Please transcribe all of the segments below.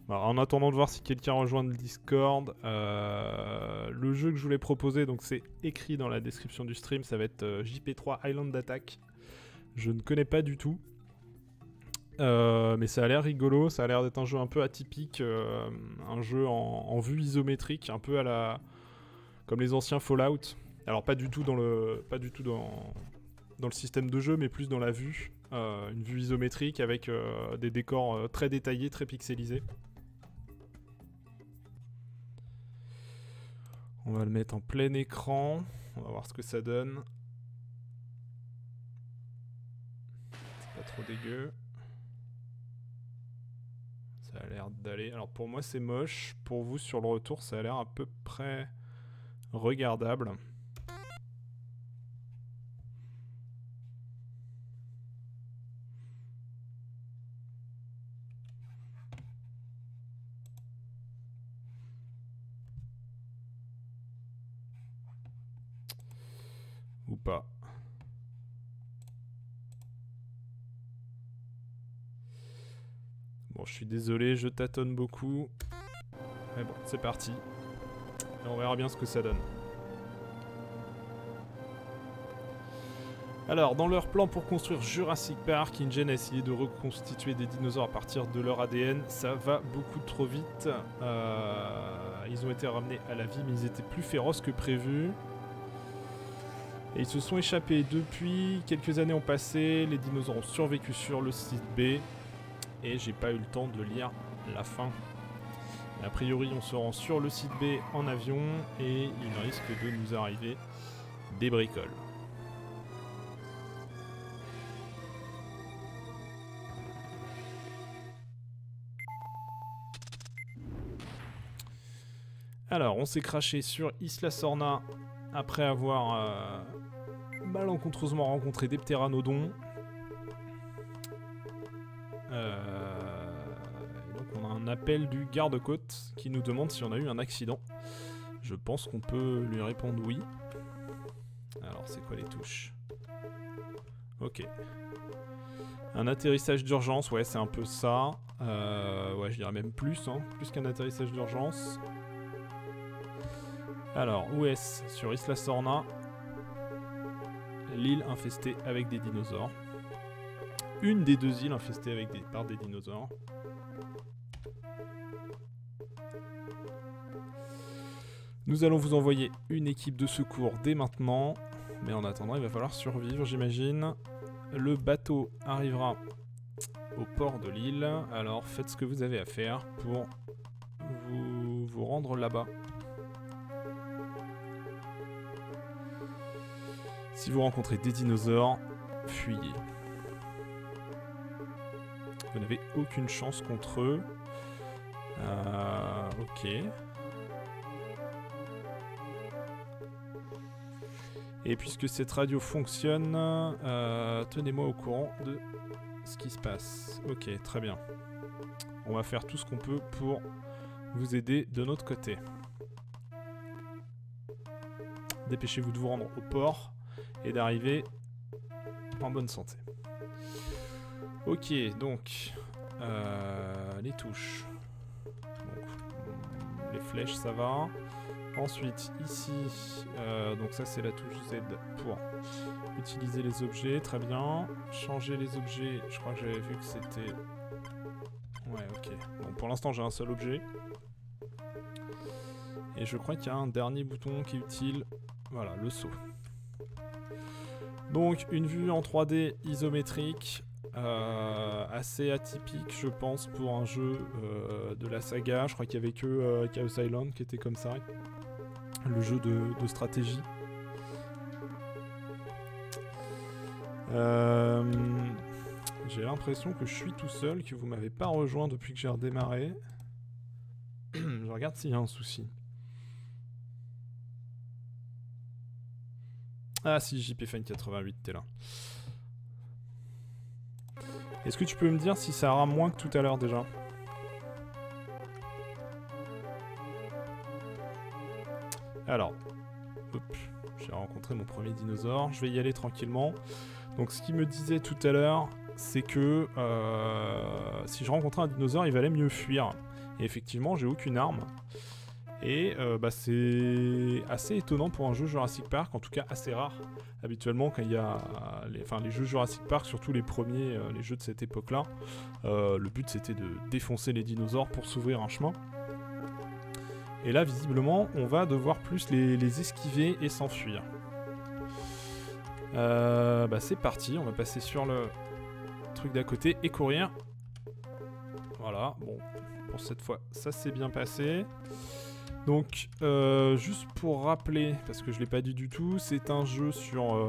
Alors, en attendant de voir si quelqu'un rejoint le Discord, le jeu que je voulais proposer, donc c'est écrit dans la description du stream, ça va être JP3 Island Attack. Je ne connais pas du tout. Mais ça a l'air rigolo, ça a l'air d'être un jeu un peu atypique, un jeu en vue isométrique, un peu à la comme les anciens Fallout. Alors pas du tout dans le système de jeu, mais plus dans la vue, une vue isométrique avec des décors très détaillés, très pixelisés. On va le mettre en plein écran, on va voir ce que ça donne. C'est pas trop dégueu. Ça a l'air d'aller. Alors pour moi c'est moche, pour vous sur le retour ça a l'air à peu près regardable. Ou pas. Bon, je suis désolé, je tâtonne beaucoup. Mais bon, c'est parti. Et on verra bien ce que ça donne. Alors, dans leur plan pour construire Jurassic Park, InGen a essayé de reconstituer des dinosaures à partir de leur ADN. Ça va beaucoup trop vite. Ils ont été ramenés à la vie, mais ils étaient plus féroces que prévu. Et ils se sont échappés. Depuis, quelques années ont passé. Les dinosaures ont survécu sur le site B. Et j'ai pas eu le temps de lire la fin. A priori, on se rend sur le site B en avion. Et il risque de nous arriver des bricoles. Alors, on s'est craché sur Isla Sorna après avoir malencontreusement rencontré des ptéranodons. Donc on a un appel du garde-côte qui nous demande si on a eu un accident. Je pense qu'on peut lui répondre oui. Alors, c'est quoi les touches? Ok. Un atterrissage d'urgence, ouais, c'est un peu ça. Ouais, je dirais même plus, hein, plus qu'un atterrissage d'urgence. Alors, où est-ce? Sur Isla Sorna. L'île infestée avec des dinosaures. Une des deux îles infestées par des dinosaures. Nous allons vous envoyer une équipe de secours dès maintenant. Mais en attendant, il va falloir survivre, j'imagine. Le bateau arrivera au port de l'île. Alors, faites ce que vous avez à faire pour vous rendre là-bas. Si vous rencontrez des dinosaures, fuyez. Vous n'avez aucune chance contre eux. Ok. Et puisque cette radio fonctionne, tenez-moi au courant de ce qui se passe. Ok, très bien. On va faire tout ce qu'on peut pour vous aider de notre côté. Dépêchez-vous de vous rendre au port et d'arriver en bonne santé. Ok, donc les touches. Donc, les flèches, ça va. Ensuite, ici, donc ça c'est la touche Z pour utiliser les objets, très bien. Changer les objets, je crois que j'avais vu que c'était... Ouais, ok. Bon, pour l'instant j'ai un seul objet. Et je crois qu'il y a un dernier bouton qui est utile. Voilà, le saut. Donc une vue en 3D isométrique, assez atypique je pense pour un jeu de la saga. Je crois qu'il n'y avait que Chaos Island qui était comme ça, le jeu de stratégie. J'ai l'impression que je suis tout seul, que vous m'avez pas rejoint depuis que j'ai redémarré. Je regarde s'il y a un souci. Ah si, JPFine88, t'es là. Est-ce que tu peux me dire si ça rame moins que tout à l'heure déjà? Alors, hop, j'ai rencontré mon premier dinosaure, je vais y aller tranquillement. Donc ce qu'il me disait tout à l'heure, c'est que si je rencontrais un dinosaure, il valait mieux fuir. Et effectivement, j'ai aucune arme. Et bah, c'est assez étonnant pour un jeu Jurassic Park, en tout cas assez rare. Habituellement, quand il y a les jeux Jurassic Park, surtout les premiers, les jeux de cette époque-là, le but c'était de défoncer les dinosaures pour s'ouvrir un chemin. Et là, visiblement, on va devoir plus les esquiver et s'enfuir. Bah, c'est parti, on va passer sur le truc d'à côté et courir. Voilà, bon, pour cette fois, ça s'est bien passé. Donc, juste pour rappeler, parce que je ne l'ai pas dit du tout, c'est un jeu sur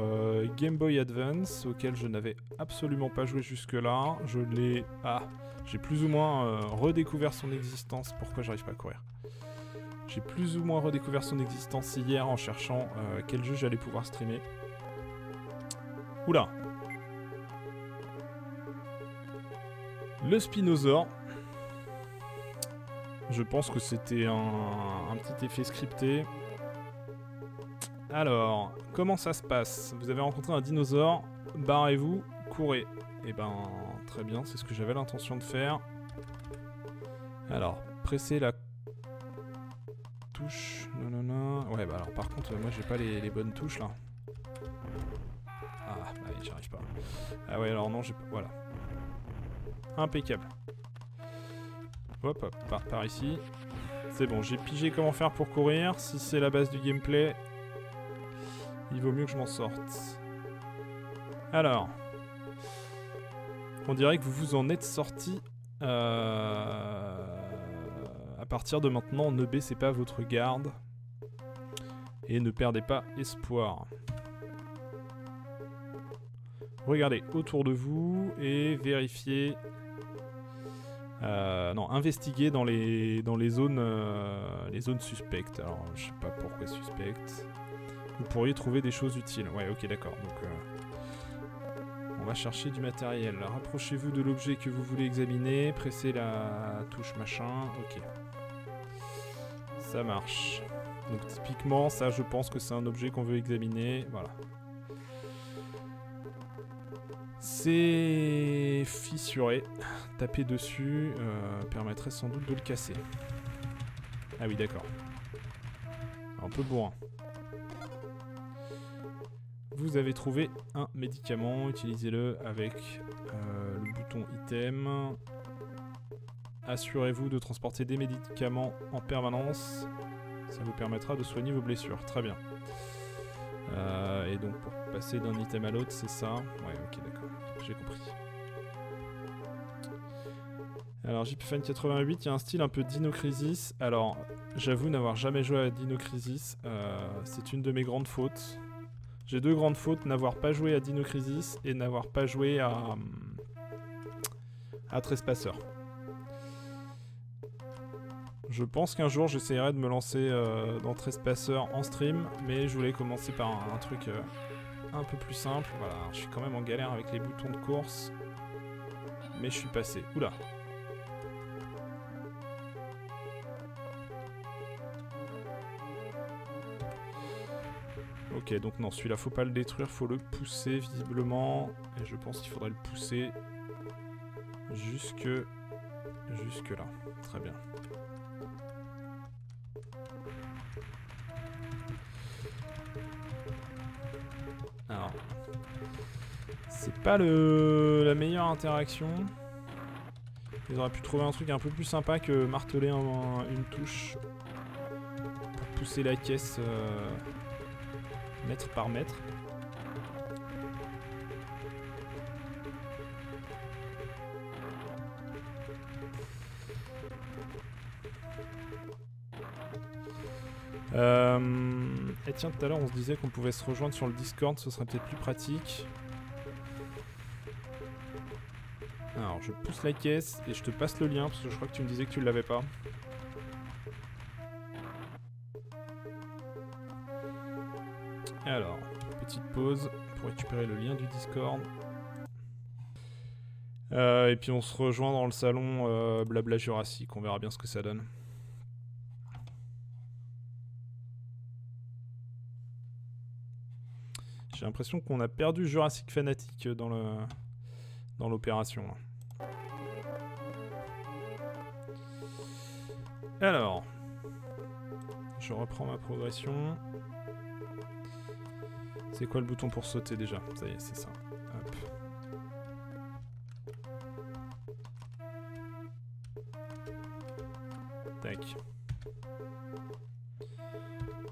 Game Boy Advance, auquel je n'avais absolument pas joué jusque-là. Je l'ai... Ah, j'ai plus ou moins redécouvert son existence. Pourquoi j'arrive pas à courir? J'ai plus ou moins redécouvert son existence hier en cherchant quel jeu j'allais pouvoir streamer. Oula! Le Spinosaur. Je pense que c'était un petit effet scripté. Alors, comment ça se passe? Vous avez rencontré un dinosaure, barrez-vous, courez. Eh ben, très bien, c'est ce que j'avais l'intention de faire. Alors, pressez la touche. Non, non, non. Ouais, bah alors par contre, moi j'ai pas les bonnes touches là. Ah, bah j'y arrive pas. Ah ouais, alors non, j'ai pas. Voilà. Impeccable. Hop, hop, par ici. C'est bon, j'ai pigé comment faire pour courir. Si c'est la base du gameplay, il vaut mieux que je m'en sorte. Alors, on dirait que vous vous en êtes sorti. À partir de maintenant, ne baissez pas votre garde. Et ne perdez pas espoir. Regardez autour de vous et vérifiez... non, investiguez dans les zones suspectes. Alors, je sais pas pourquoi suspectes. Vous pourriez trouver des choses utiles. Ouais, ok, d'accord. Donc, on va chercher du matériel. Rapprochez-vous de l'objet que vous voulez examiner. Pressez la touche machin. Ok. Ça marche. Donc, typiquement, ça, je pense que c'est un objet qu'on veut examiner. Voilà. C'est fissuré. Taper dessus permettrait sans doute de le casser. Ah oui, d'accord. Un peu bourrin. Vous avez trouvé un médicament. Utilisez-le avec le bouton item. Assurez-vous de transporter des médicaments en permanence. Ça vous permettra de soigner vos blessures. Très bien. Et donc pour passer d'un item à l'autre, c'est ça. Ouais, ok, d'accord. J'ai compris. Alors JPFan 88, il y a un style un peu Dino Crisis. Alors, j'avoue n'avoir jamais joué à Dino Crisis. C'est une de mes grandes fautes. J'ai deux grandes fautes, n'avoir pas joué à Dino Crisis et n'avoir pas joué à Trespasser. Je pense qu'un jour j'essaierai de me lancer dans Trespasser en stream, mais je voulais commencer par un truc un peu plus simple. Voilà, je suis quand même en galère avec les boutons de course, mais je suis passé. Oula. Ok, donc non, celui-là faut pas le détruire, faut le pousser visiblement, et je pense qu'il faudrait le pousser jusque là. Très bien. Alors, c'est pas la meilleure interaction. Ils auraient pu trouver un truc un peu plus sympa que marteler une touche pour pousser la caisse mètre par mètre. Et tiens, tout à l'heure on se disait qu'on pouvait se rejoindre sur le Discord, ce serait peut-être plus pratique. Alors je pousse la caisse et je te passe le lien parce que je crois que tu me disais que tu l'avais pas. Alors, petite pause pour récupérer le lien du Discord. Et puis on se rejoint dans le salon Blabla Jurassic, on verra bien ce que ça donne. J'ai l'impression qu'on a perdu Jurassic Fanatic dans l'opération. Alors, je reprends ma progression. C'est quoi le bouton pour sauter déjà? Ça y est, c'est ça. Hop. Tac.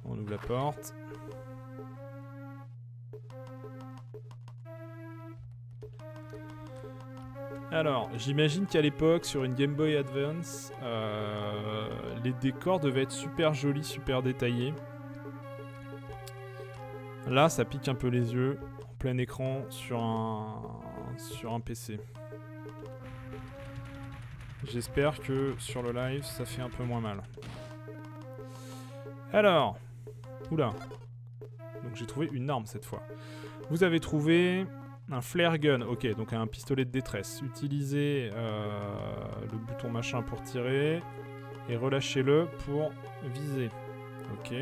On ouvre la porte. Alors, j'imagine qu'à l'époque, sur une Game Boy Advance, les décors devaient être super jolis, super détaillés. Là, ça pique un peu les yeux, en plein écran, sur un PC. J'espère que sur le live, ça fait un peu moins mal. Alors, oula. Donc j'ai trouvé une arme cette fois. Vous avez trouvé un flare gun, ok, donc un pistolet de détresse. Utilisez le bouton machin pour tirer et relâchez-le pour viser. Ok.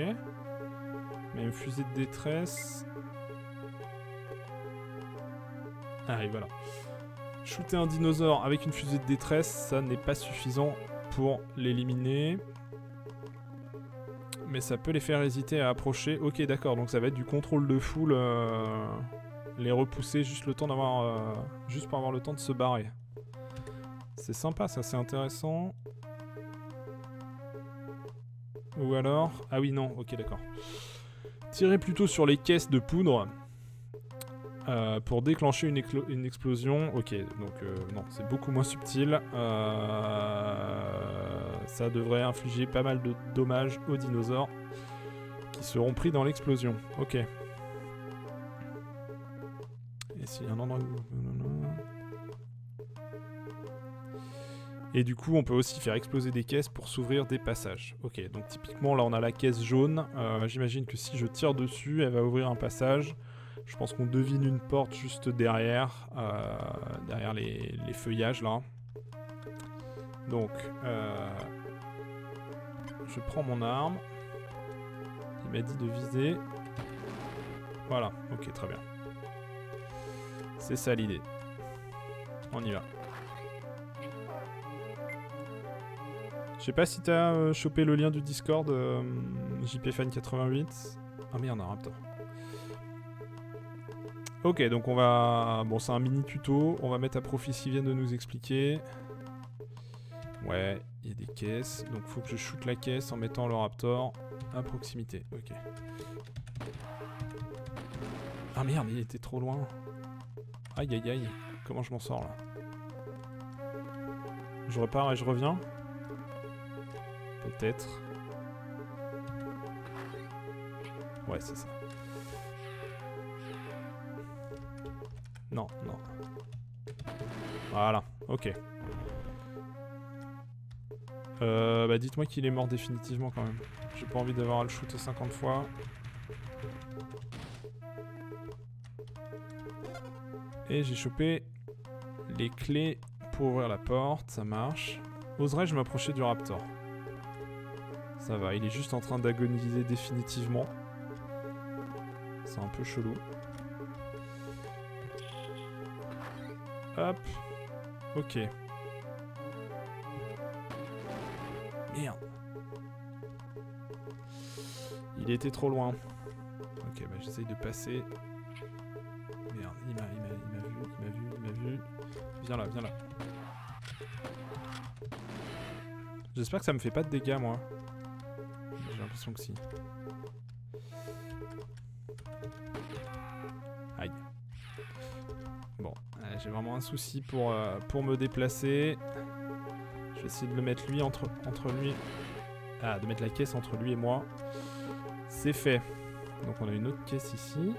Même fusée de détresse. Ah et voilà. Shooter un dinosaure avec une fusée de détresse, ça n'est pas suffisant pour l'éliminer. Mais ça peut les faire hésiter à approcher. Ok, d'accord, donc ça va être du contrôle de foule. Les repousser juste le temps d'avoir... juste pour avoir le temps de se barrer. C'est sympa, ça, c'est intéressant. Ou alors... Ah oui, non, ok, d'accord. Tirez plutôt sur les caisses de poudre. Pour déclencher une explosion. Ok, donc non, c'est beaucoup moins subtil. Ça devrait infliger pas mal de dommages aux dinosaures qui seront pris dans l'explosion. Ok. Et s'il y a un endroit où... Et du coup, on peut aussi faire exploser des caisses pour s'ouvrir des passages. Ok, donc typiquement, là, on a la caisse jaune. J'imagine que si je tire dessus, elle va ouvrir un passage. Je pense qu'on devine une porte juste derrière, derrière les feuillages, là. Donc, je prends mon arme. Il m'a dit de viser. Voilà, ok, très bien. C'est ça l'idée. On y va. Je sais pas si t'as chopé le lien du Discord JPFan88. Ah merde, un raptor. Ok, donc on va... Bon, c'est un mini tuto. On va mettre à profit ce qu'ils viennent de nous expliquer. Ouais, il y a des caisses. Donc faut que je shoote la caisse en mettant le raptor à proximité. Ok. Ah merde, il était trop loin. Aïe aïe aïe. Comment je m'en sors là? Je repars et je reviens? Peut-être. Ouais, c'est ça. Non, non. Voilà, ok. Bah dites-moi qu'il est mort définitivement quand même. J'ai pas envie d'avoir à le shooter 50 fois. Et j'ai chopé les clés pour ouvrir la porte, ça marche. Oserais-je m'approcher du raptor? Ça va, il est juste en train d'agoniser définitivement. C'est un peu chelou. Hop. Ok. Merde. Il était trop loin. Ok, bah j'essaye de passer. Merde, il m'a vu. Viens là, viens là. J'espère que ça me fait pas de dégâts, moi. J'ai l'impression que si. Aïe. Bon, j'ai vraiment un souci pour me déplacer. Je vais essayer de le mettre lui entre lui. Ah, de mettre la caisse entre lui et moi. C'est fait. Donc on a une autre caisse ici.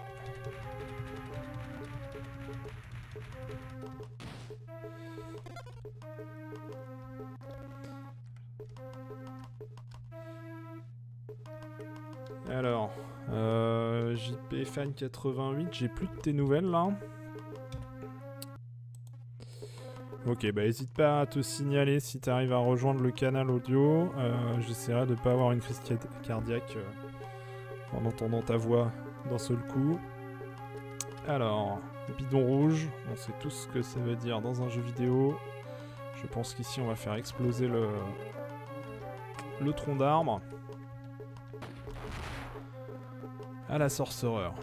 Alors, JPFan88, j'ai plus de tes nouvelles là. Ok, bah n'hésite pas à te signaler si tu arrives à rejoindre le canal audio. J'essaierai de ne pas avoir une crise cardiaque en entendant ta voix d'un seul coup. Alors, bidon rouge, on sait tous ce que ça veut dire dans un jeu vidéo. Je pense qu'ici on va faire exploser le tronc d'arbre. À la sorcereur.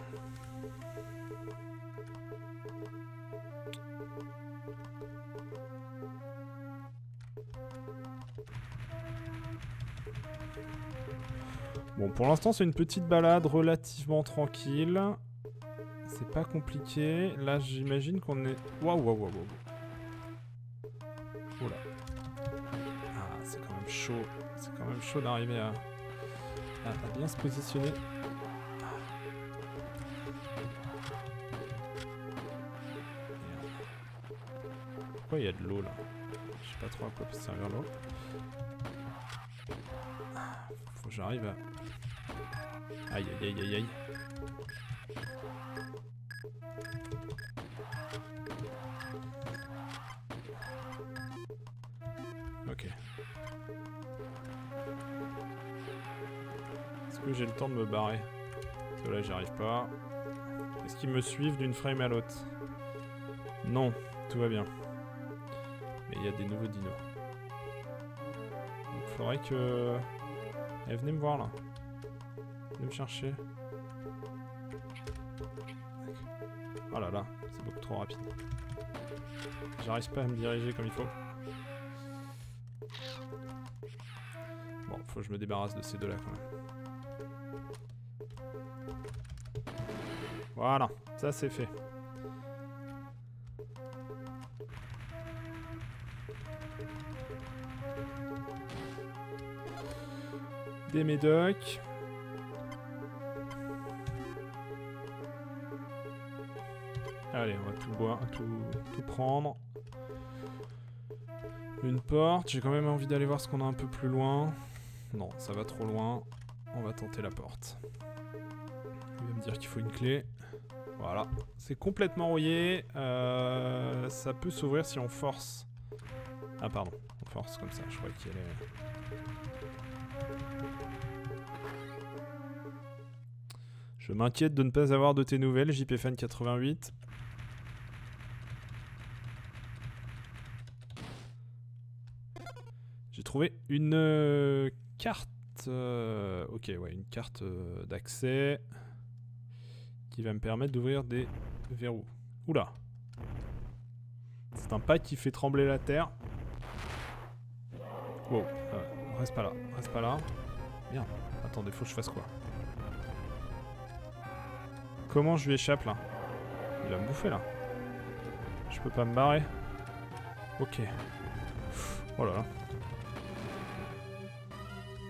Bon, pour l'instant, c'est une petite balade relativement tranquille. C'est pas compliqué. Là, j'imagine qu'on est... Waouh, waouh, waouh, waouh. Oula. Ah, c'est quand même chaud. C'est quand même chaud d'arriver à bien se positionner. Pourquoi il y a de l'eau là? Je sais pas trop à quoi peut servir l'eau. Faut que j'arrive à... Aïe aïe aïe aïe aïe. Ok. Est-ce que j'ai le temps de me barrer? Parce que là j'y arrive pas. Est-ce qu'ils me suivent d'une frame à l'autre? Non, tout va bien. Mais il y a des nouveaux dinos. Donc faudrait que... Eh, venez me voir là. Venez me chercher. Oh là là, c'est beaucoup trop rapide. J'arrive pas à me diriger comme il faut. Bon, faut que je me débarrasse de ces deux là quand même. Voilà, ça c'est fait. Des médocs. Allez, on va tout boire, tout prendre. Une porte. J'ai quand même envie d'aller voir ce qu'on a un peu plus loin. Non, ça va trop loin. On va tenter la porte. Il va me dire qu'il faut une clé. Voilà. C'est complètement rouillé. Ça peut s'ouvrir si on force. Ah pardon, on force comme ça. Je crois qu'il y allait... Je m'inquiète de ne pas avoir de tes nouvelles, JPFan88. J'ai trouvé une carte... ok, ouais, une carte d'accès qui va me permettre d'ouvrir des verrous. Oula! C'est un pas qui fait trembler la terre. Wow, reste pas là, reste pas là. Merde, attendez, faut que je fasse quoi? Comment je lui échappe là? Il va me bouffer là. Je peux pas me barrer. Ok. Oh là là.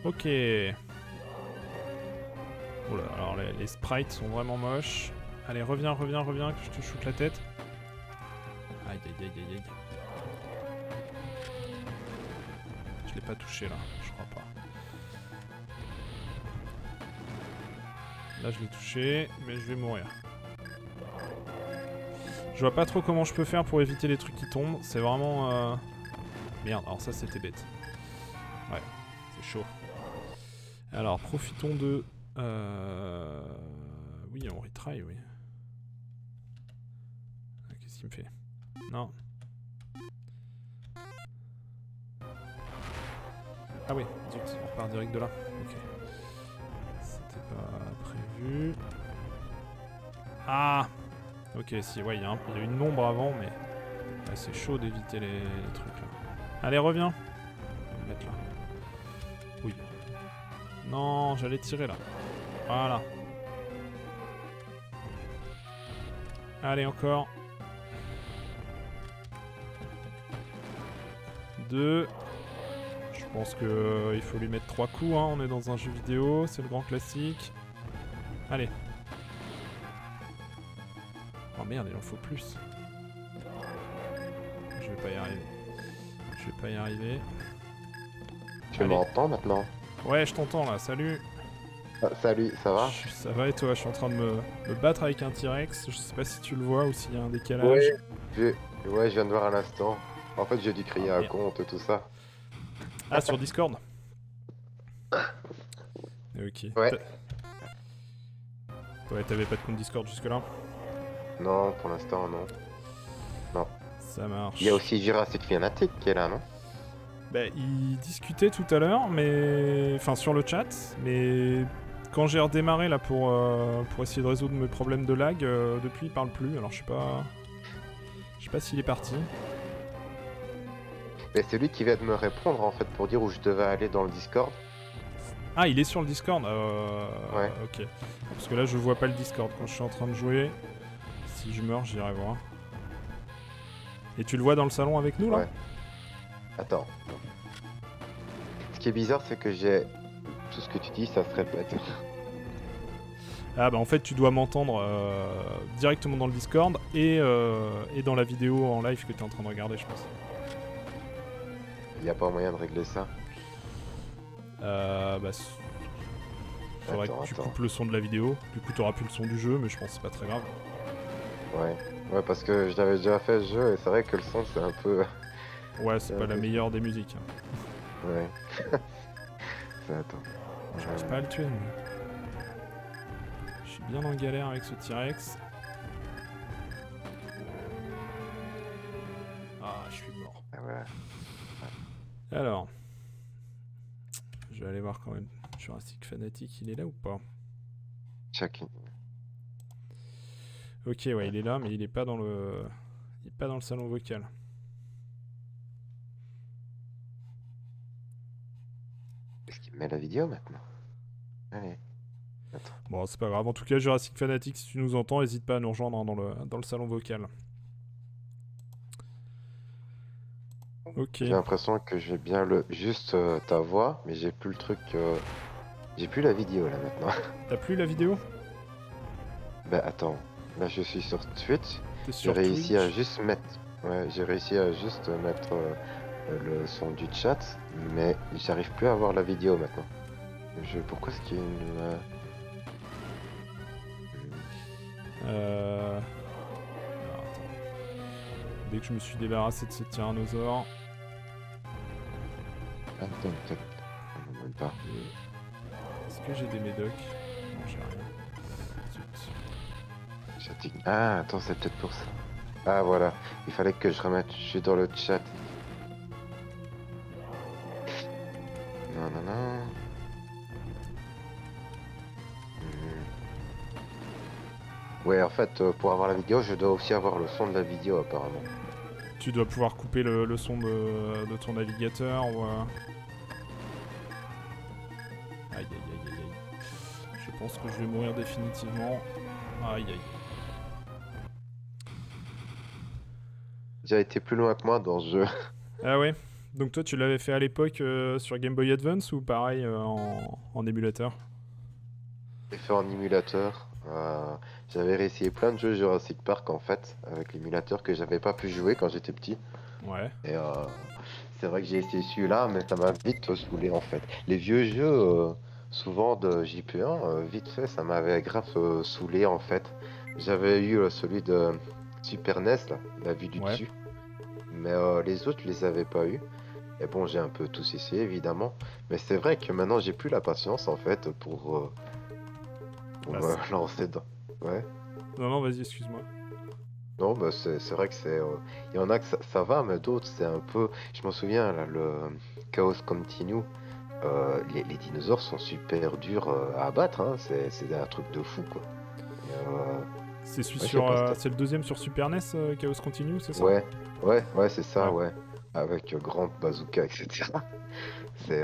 Ok. Oh là, alors les sprites sont vraiment moches. Allez, reviens, reviens, reviens, que je te shoot la tête. Aïe, aïe, aïe, aïe, aïe. Je l'ai pas touché là, je crois pas. Là je l'ai touché, mais je vais mourir. Je vois pas trop comment je peux faire pour éviter les trucs qui tombent. C'est vraiment... Merde, alors ça c'était bête. Ouais, c'est chaud. Alors, profitons de... Oui, on retry, oui. Qu'est-ce qu'il me fait? Non. Ah oui, zut, on repart direct de là. Ok. C'était pas prévu. Ah! Ok, si, ouais, il y a une ombre avant, mais... Ouais, c'est chaud d'éviter les trucs, là. Allez, reviens! On va me mettre là. Oui. Non, j'allais tirer, là. Voilà. Allez, encore. 2. Je pense que il faut lui mettre 3 coups, hein. On est dans un jeu vidéo, c'est le grand classique. Allez. Oh merde, il en faut plus. Je vais pas y arriver. Je vais pas y arriver. Tu m'entends maintenant? Ouais, je t'entends là, salut. Ah, salut, ça va? Ça va et toi? Je suis en train de me battre avec un T-Rex. Je sais pas si tu le vois ou s'il y a un décalage. Ouais, je viens de voir à l'instant. En fait, j'ai dû créer un compte, tout ça. Ah, sur Discord? Ok. Ouais. Ouais, t'avais pas de compte Discord jusque-là? Non, pour l'instant, non. Non. Ça marche. Il y a aussi Jurassic Fanatic qui est là, non? Bah, il discutait tout à l'heure, mais... Enfin, sur le chat, mais... Quand j'ai redémarré là pour essayer de résoudre mes problèmes de lag, depuis il parle plus, alors je sais pas... Je sais pas s'il est parti. Mais c'est lui qui vient de me répondre en fait pour dire où je devais aller dans le Discord. Ah, il est sur le Discord. Ouais. Ok. Parce que là, je vois pas le Discord quand je suis en train de jouer. Si je meurs, j'irai voir. Et tu le vois dans le salon avec nous, là? Ouais. Attends. Ce qui est bizarre, c'est que j'ai... Tout ce que tu dis, ça se répète. Ah bah en fait, tu dois m'entendre directement dans le Discord et dans la vidéo en live que tu es en train de regarder, je pense. Il n'y a pas moyen de régler ça. Bah... Faudrait que tu coupes le son de la vidéo. Du coup, tu auras plus le son du jeu, mais je pense que c'est pas très grave. Ouais. Ouais, parce que je l'avais déjà fait ce jeu et c'est vrai que le son, c'est un peu... Ouais, c'est pas la meilleure des musiques. Ouais. Attends. J'arrive pas à le tuer, mais... Je suis bien en galère avec ce T-Rex. Ah, je suis mort. Ah ouais. Alors... Je vais aller voir quand même. Jurassic Fanatic, il est là ou pas? Chacun. Ok, ouais, il est là, mais il est pas dans le... Il est pas dans le salon vocal. Est-ce qu'il met la vidéo maintenant? Allez. Attends. Bon, c'est pas grave. En tout cas, Jurassic Fanatic, si tu nous entends, n'hésite pas à nous rejoindre hein, dans le salon vocal. Ok. J'ai l'impression que j'ai bien juste ta voix, mais j'ai plus le truc... J'ai plus la vidéo là maintenant. T'as plus la vidéo? Bah attends, là je suis sur Twitch. J'ai réussi à juste mettre... Ouais, j'ai réussi à juste mettre le son du chat, mais j'arrive plus à voir la vidéo maintenant. Pourquoi est-ce qu'il y a une... Alors, attends. Dès que je me suis débarrassé de ce tyrannosaure... Attends, peut-être... Non, même pas. Est-ce que j'ai des médocs? Non, j'ai rien. Zut. Ah, attends, c'est peut-être pour ça. Ah, voilà. Il fallait que je remette... Je suis dans le chat. Non, non, non. Ouais, en fait, pour avoir la vidéo, je dois aussi avoir le son de la vidéo, apparemment. Tu dois pouvoir couper le son de ton navigateur ou... Aïe, aïe, aïe, aïe, aïe. Je pense que je vais mourir définitivement. Aïe, aïe. J'ai été plus loin que moi dans ce jeu. Ah ouais? Donc toi, tu l'avais fait à l'époque sur Game Boy Advance ou pareil en émulateur? J'ai fait en émulateur. J'avais réessayé plein de jeux Jurassic Park en fait, avec l'émulateur que j'avais pas pu jouer quand j'étais petit. Ouais. Et c'est vrai que j'ai essayé celui-là, mais ça m'a vite saoulé en fait. Les vieux jeux, souvent de JP1, vite fait, ça m'avait grave saoulé en fait. J'avais eu celui de Super NES, là, la vue du dessus. Mais les autres, je les avais pas eu. Et bon, j'ai un peu tous essayé évidemment. Mais c'est vrai que maintenant, j'ai plus la patience en fait pour me lancer dedans. Ouais. Non, non, vas-y, excuse-moi. Non, bah c'est vrai que c'est... Il y en a que ça va, mais d'autres, c'est un peu... Je m'en souviens, là, le Chaos Continue, les dinosaures sont super durs à abattre, hein. C'est un truc de fou, quoi. C'est celui ouais, sur... c'est le deuxième sur Super NES, Chaos Continue, c'est ça? Ouais, c'est ça, ouais. Avec Grand Bazooka, etc. C'est...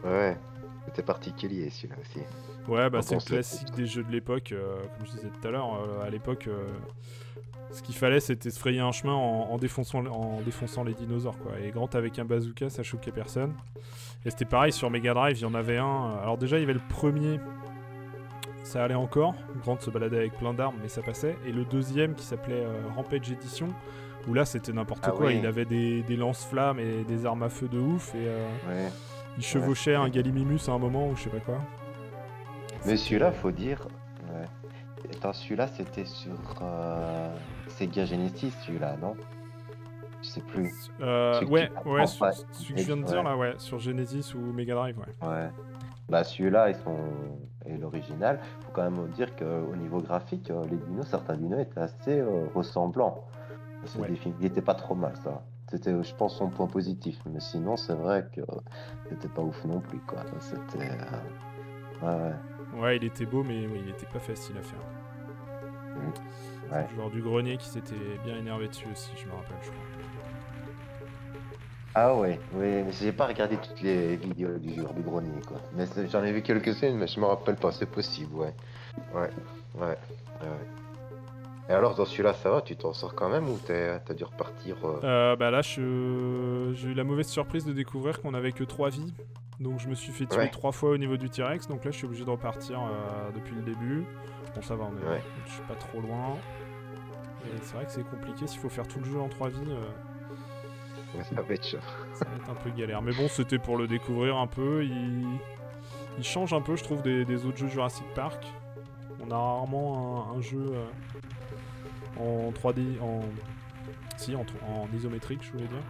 Ouais, c'était particulier, celui-là aussi. Ouais, bah c'est le classique des jeux de l'époque, comme je disais tout à l'heure, à l'époque, ce qu'il fallait c'était se frayer un chemin en défonçant les dinosaures, quoi. Et Grant avec un bazooka, ça choquait personne. Et c'était pareil sur Mega Drive, il y en avait un. Alors déjà, il y avait le premier, ça allait encore. Grant se baladait avec plein d'armes, mais ça passait. Et le deuxième qui s'appelait Rampage Edition, où là c'était n'importe quoi. Il avait des lance-flammes et des armes à feu de ouf, et il chevauchait un Gallimimus à un moment, ou je sais pas quoi. Mais celui-là, faut dire... Ouais. Attends, celui-là, c'était sur Sega Genesis, celui-là, non? Je sais plus. Celui que je viens de dire, là, ouais, sur Genesis ou Mega Drive, ouais. Bah, celui-là et l'original, faut quand même dire qu'au niveau graphique, certains dinos étaient assez ressemblants. Ils étaient pas trop mal, ça. c'était, je pense, son point positif. Mais sinon, c'est vrai que c'était pas ouf non plus, quoi. C'était. Ouais, Ouais, il était beau, mais oui, il était pas facile à faire. ouais. C'est Ouais. le joueur du grenier qui s'était bien énervé dessus aussi, je me rappelle, je crois. Ah ouais, ouais, j'ai pas regardé toutes les vidéos du joueur du grenier, quoi. Mais j'en ai vu quelques-unes, mais je me rappelle pas, c'est possible, ouais. Ouais, ouais, ouais. Et alors, dans celui-là, ça va, tu t'en sors quand même ou t'as dû repartir Bah là, j'ai eu la mauvaise surprise de découvrir qu'on avait que 3 vies. Donc je me suis fait tuer Ouais, 3 fois au niveau du T-Rex. Donc là, je suis obligé de repartir depuis le début. Bon, ça va, ouais, je suis pas trop loin. Et c'est vrai que c'est compliqué. S'il faut faire tout le jeu en 3 vies, ouais, ça va être chaud. ça va être un peu galère. Mais bon, c'était pour le découvrir un peu. Il change un peu, je trouve, des autres jeux Jurassic Park. On a rarement un jeu en 3D, en isométrique, je voulais dire.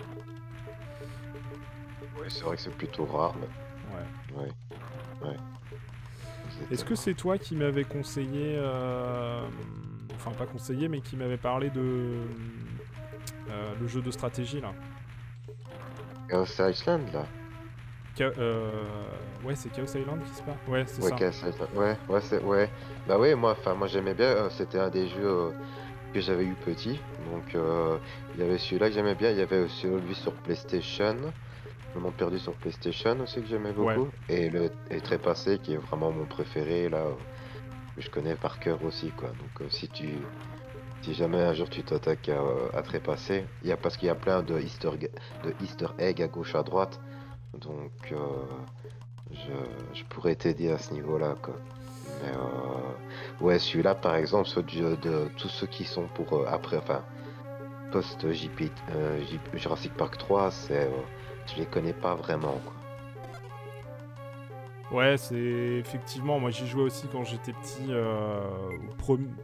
Ouais, c'est vrai que c'est plutôt rare, mais Ouais. ouais. Est-ce que c'est toi qui m'avais conseillé, enfin pas conseillé, mais qui m'avait parlé de le jeu de stratégie là? Chaos Island, là? Ouais, c'est Chaos Island qui se passe. Ouais, c'est Ouais, ça. Chaos Island, ouais, ouais, ouais. Bah ouais, moi j'aimais bien, c'était un des jeux que j'avais eu petit, donc il y avait celui-là que j'aimais bien, il y avait aussi lui sur PlayStation. Le monde perdu sur PlayStation aussi que j'aimais Ouais. beaucoup. Et Trépassé qui est vraiment mon préféré là, que je connais par cœur aussi quoi. Donc si jamais un jour tu t'attaques à Trépassé, parce qu'il y a plein de Easter eggs à gauche à droite. Donc je pourrais t'aider à ce niveau-là quoi. Mais ouais celui-là par exemple, de tous ceux qui sont pour après, enfin post Jurassic Park 3, je les connais pas vraiment quoi. Ouais, c'est effectivement. Moi, j'y jouais aussi quand j'étais petit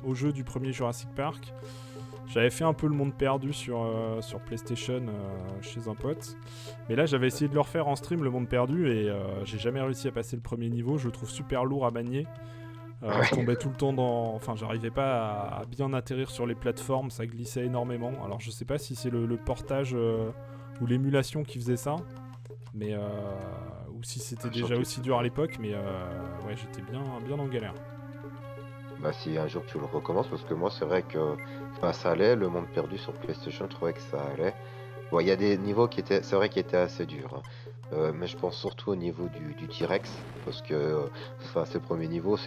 au jeu du premier Jurassic Park. J'avais fait un peu le monde perdu sur PlayStation chez un pote. Mais là, j'avais essayé de le refaire en stream, le monde perdu, et j'ai jamais réussi à passer le premier niveau. Je le trouve super lourd à manier. Je Ouais. tombais tout le temps dans. Enfin, j'arrivais pas à bien atterrir sur les plateformes, ça glissait énormément. Alors, je sais pas si c'est le portage ou l'émulation qui faisait ça, mais. Ou si c'était Un jour déjà tu aussi dur à l'époque, mais ouais, j'étais bien en galère. Bah si un jour tu le recommences, parce que moi c'est vrai que enfin, ça allait, le monde perdu sur PlayStation, je trouvais que ça allait. Bon, il y a des niveaux qui étaient, c'est vrai qui étaient assez durs, hein. Mais je pense surtout au niveau du T-Rex, parce que enfin, ces premiers niveaux,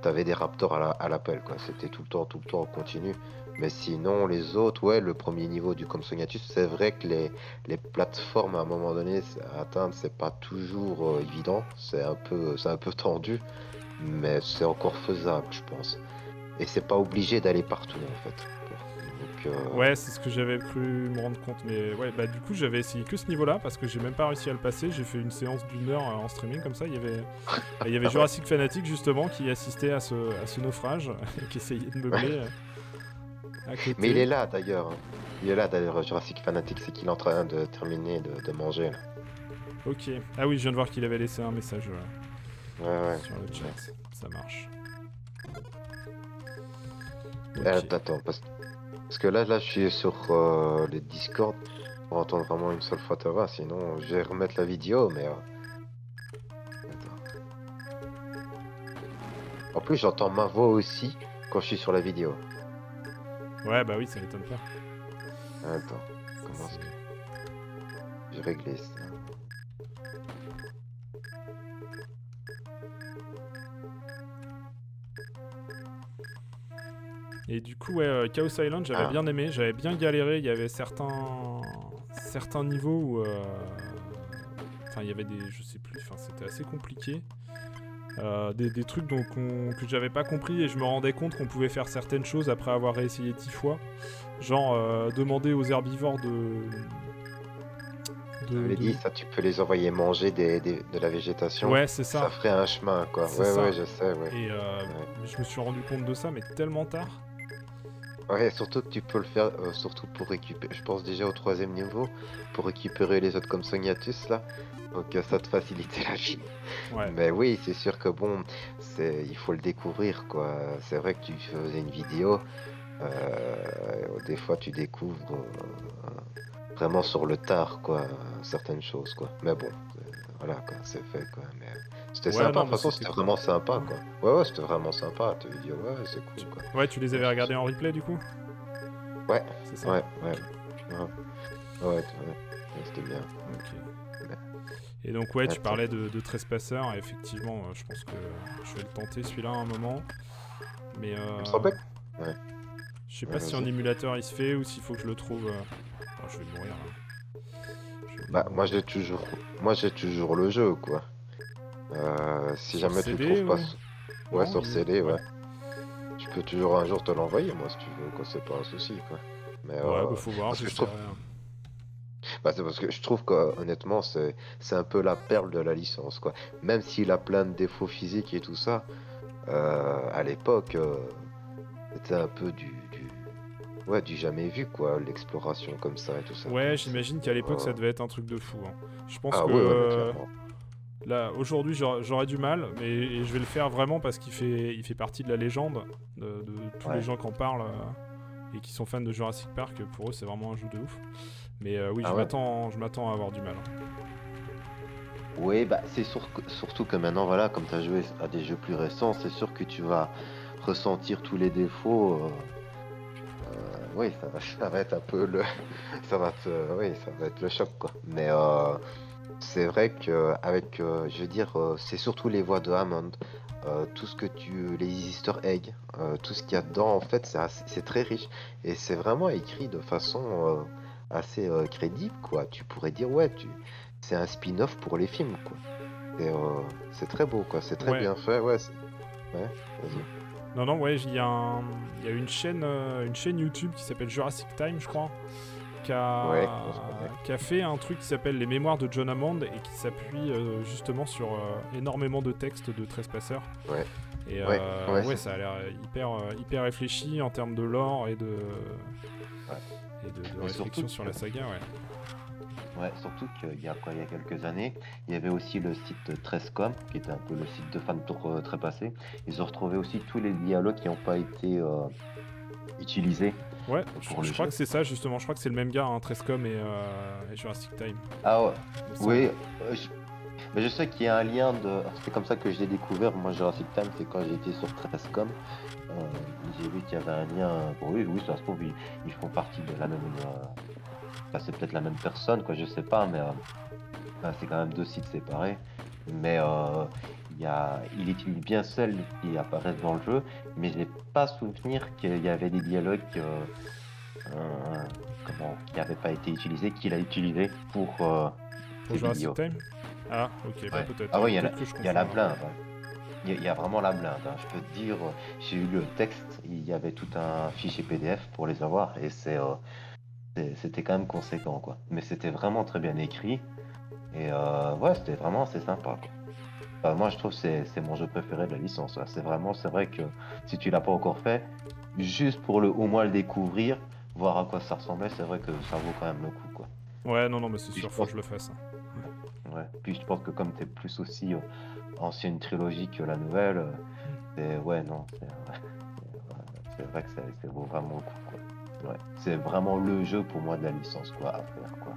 t'avais des raptors à l'appel, quoi. C'était tout le temps en continu. Mais sinon, les autres, ouais, le premier niveau du Compsognathus, c'est vrai que les plateformes à un moment donné à atteindre, c'est pas toujours évident. C'est un peu tendu, mais c'est encore faisable, je pense. Et c'est pas obligé d'aller partout, en fait. Donc, Ouais, c'est ce que j'avais cru me rendre compte, mais ouais, bah du coup, j'avais essayé que ce niveau-là parce que j'ai même pas réussi à le passer. J'ai fait une séance d'1 heure en streaming comme ça. Il y avait ah ouais. Jurassic Fanatic justement qui assistait à ce naufrage et qui essayait de meubler à Mais il côté. est là d'ailleurs, hein. Il est là d'ailleurs, Jurassic Fanatic, c'est qu'il est en train de terminer de manger là. Ok. Ah oui, je viens de voir qu'il avait laissé un message Ouais, ouais. sur le chat. Ça marche. Ok. Attends, parce que là, je suis sur le Discord pour entendre vraiment une seule fois ta voix, sinon je vais remettre la vidéo, mais. Attends. En plus, j'entends ma voix aussi quand je suis sur la vidéo. Ouais, bah oui, ça m'étonne pas. Attends, comment est-ce que je réglé ça? Et du coup, ouais, Chaos Island, j'avais Ah, bien aimé, j'avais bien galéré. Il y avait certains niveaux où. Enfin, il y avait des. Je sais plus, enfin, c'était assez compliqué. Des trucs que j'avais pas compris et je me rendais compte qu'on pouvait faire certaines choses après avoir réessayé 10 fois. Genre, demander aux herbivores j'avais dit ça, tu peux les envoyer manger de la végétation, Ouais, c'est ça ça. ferait un chemin, quoi. C'est Ouais, ça. ouais, je sais, ouais. Et Ouais. je me suis rendu compte de ça, mais tellement tard. Ouais, surtout que tu peux le faire, surtout pour récupérer, je pense déjà au troisième niveau, pour récupérer les autres comme Sognatus là, donc ça te facilitait la vie. Ouais. Mais oui, c'est sûr que bon, il faut le découvrir quoi. C'est vrai que tu faisais une vidéo, des fois tu découvres vraiment sur le tard, quoi, certaines choses, quoi. Mais bon, voilà, quoi, c'est fait, quoi. Mais c'était Ouais, sympa, non, de toute mais façon, c'était c'était cool. vraiment sympa, quoi. Ouais, ouais, c'était vraiment sympa. Tu te dis, ouais, c'est cool, quoi. Ouais, tu les Ouais, avais regardés en replay du coup? ouais, C'est ça? ouais, ouais, Ok. ouais, ouais, ouais, c'était bien. Ok. Mais Et donc ouais, tu attends, parlais de Trespasser, et effectivement, je pense que je vais le tenter celui-là à un moment. Mais il me semblait ouais, je sais ouais, pas si en vas-y. émulateur il se fait ou s'il faut que je le trouve. Oh, je vais mourir là. Je vais Bah, mourir. moi, j'ai toujours le jeu, quoi. Si Sur jamais tu le CD trouves pas, ou. ouais, Non, sur CD, ouais. ouais. Je peux toujours un jour te l'envoyer, moi, si tu veux, quoi. C'est pas un souci, quoi. Mais Ouais, bah faut voir, parce que je trouve, j'essaierai, hein. bah, c'est parce que je trouve que honnêtement, c'est un peu la perle de la licence, quoi. Même s'il a plein de défauts physiques et tout ça, à l'époque, c'était un peu ouais, du jamais vu, quoi. L'exploration comme ça et tout ça, quoi. Ouais, j'imagine qu'à l'époque ça devait être un truc de fou, hein. Je pense Ah que oui, ouais, mais clairement. là, aujourd'hui, j'aurais du mal, mais et je vais le faire vraiment parce il fait partie de la légende de tous les Ouais. gens qui en parlent et qui sont fans de Jurassic Park. Pour eux, c'est vraiment un jeu de ouf. Mais oui, Ah ouais. je m'attends à avoir du mal, hein. Oui, bah surtout que maintenant, voilà, comme tu as joué à des jeux plus récents, c'est sûr que tu vas ressentir tous les défauts. Oui, ça va être un peu le, oui, ça va être le choc, quoi. Mais c'est vrai que avec, je veux dire, c'est surtout les voix de Hammond, tout ce que les Easter eggs, tout ce qu'il y a dedans, en fait, c'est très riche et c'est vraiment écrit de façon assez crédible, quoi. Tu pourrais dire, ouais, c'est un spin-off pour les films, quoi. C'est très beau, quoi. C'est très Ouais. bien fait, ouais. Ouais, vas-y. Non, non, ouais, il y a une chaîne YouTube qui s'appelle Jurassic Time, je crois, Ouais, on se connaît. qui a fait un truc qui s'appelle Les Mémoires de John Hammond et qui s'appuie justement sur énormément de textes de Trespasser. Ouais, Et ouais, ouais, ouais, c'est ça ça. a l'air hyper réfléchi en termes de lore Ouais. de Mais surtout réflexion sur que, la saga, ouais. ouais, surtout qu'il y a quoi, il y a quelques années, il y avait aussi le site 13com, qui était un peu le site de fan tour trépassé. Ils ont retrouvé aussi tous les dialogues qui n'ont pas été utilisés Ouais, pour le je crois jeu. que c'est ça, justement. Je crois que c'est le même gars, hein, Trescom et Jurassic Time, Ah ouais, il me semble. oui, mais je sais qu'il y a un lien de. C'est comme ça que je l'ai découvert, moi, Jurassic Time, c'est quand j'ai été sur 13com. J'ai vu qu'il y avait un lien. Bon, oui, oui, ça se trouve, ils font partie de la même. Enfin, c'est peut-être la même personne, quoi, je sais pas, mais enfin, c'est quand même deux sites séparés. Mais il utilise bien celles qui apparaissent dans le jeu, mais je n'ai pas souvenir qu'il y avait des dialogues qui n'avaient pas été utilisés, qu'il a utilisé pour Pour ses Jurassic vidéos. Time. Ah, ok, bah Ouais. peut-être. Ah oui, Peut-être que je il y a confonds la alors. blinde, hein. Il y a vraiment la blinde, hein. Je peux te dire, j'ai eu le texte, il y avait tout un fichier PDF pour les avoir, et c'était quand même conséquent, quoi. Mais c'était vraiment très bien écrit, et ouais, c'était vraiment assez sympa, quoi. Enfin, moi, je trouve que c'est mon jeu préféré de la licence, là. C'est vrai que si tu l'as pas encore fait, juste pour au moins le découvrir, voir à quoi ça ressemblait, c'est vrai que ça vaut quand même le coup, quoi. Ouais, non, non, mais c'est Puis je sûr, faut que pense, je le fasse, hein. ouais. Puis je pense que comme tu es plus aussi ancienne trilogie que la nouvelle, ouais, non, c'est vrai que ça vaut vraiment le coup, quoi. Ouais. C'est vraiment le jeu pour moi de la licence, quoi, à faire, quoi.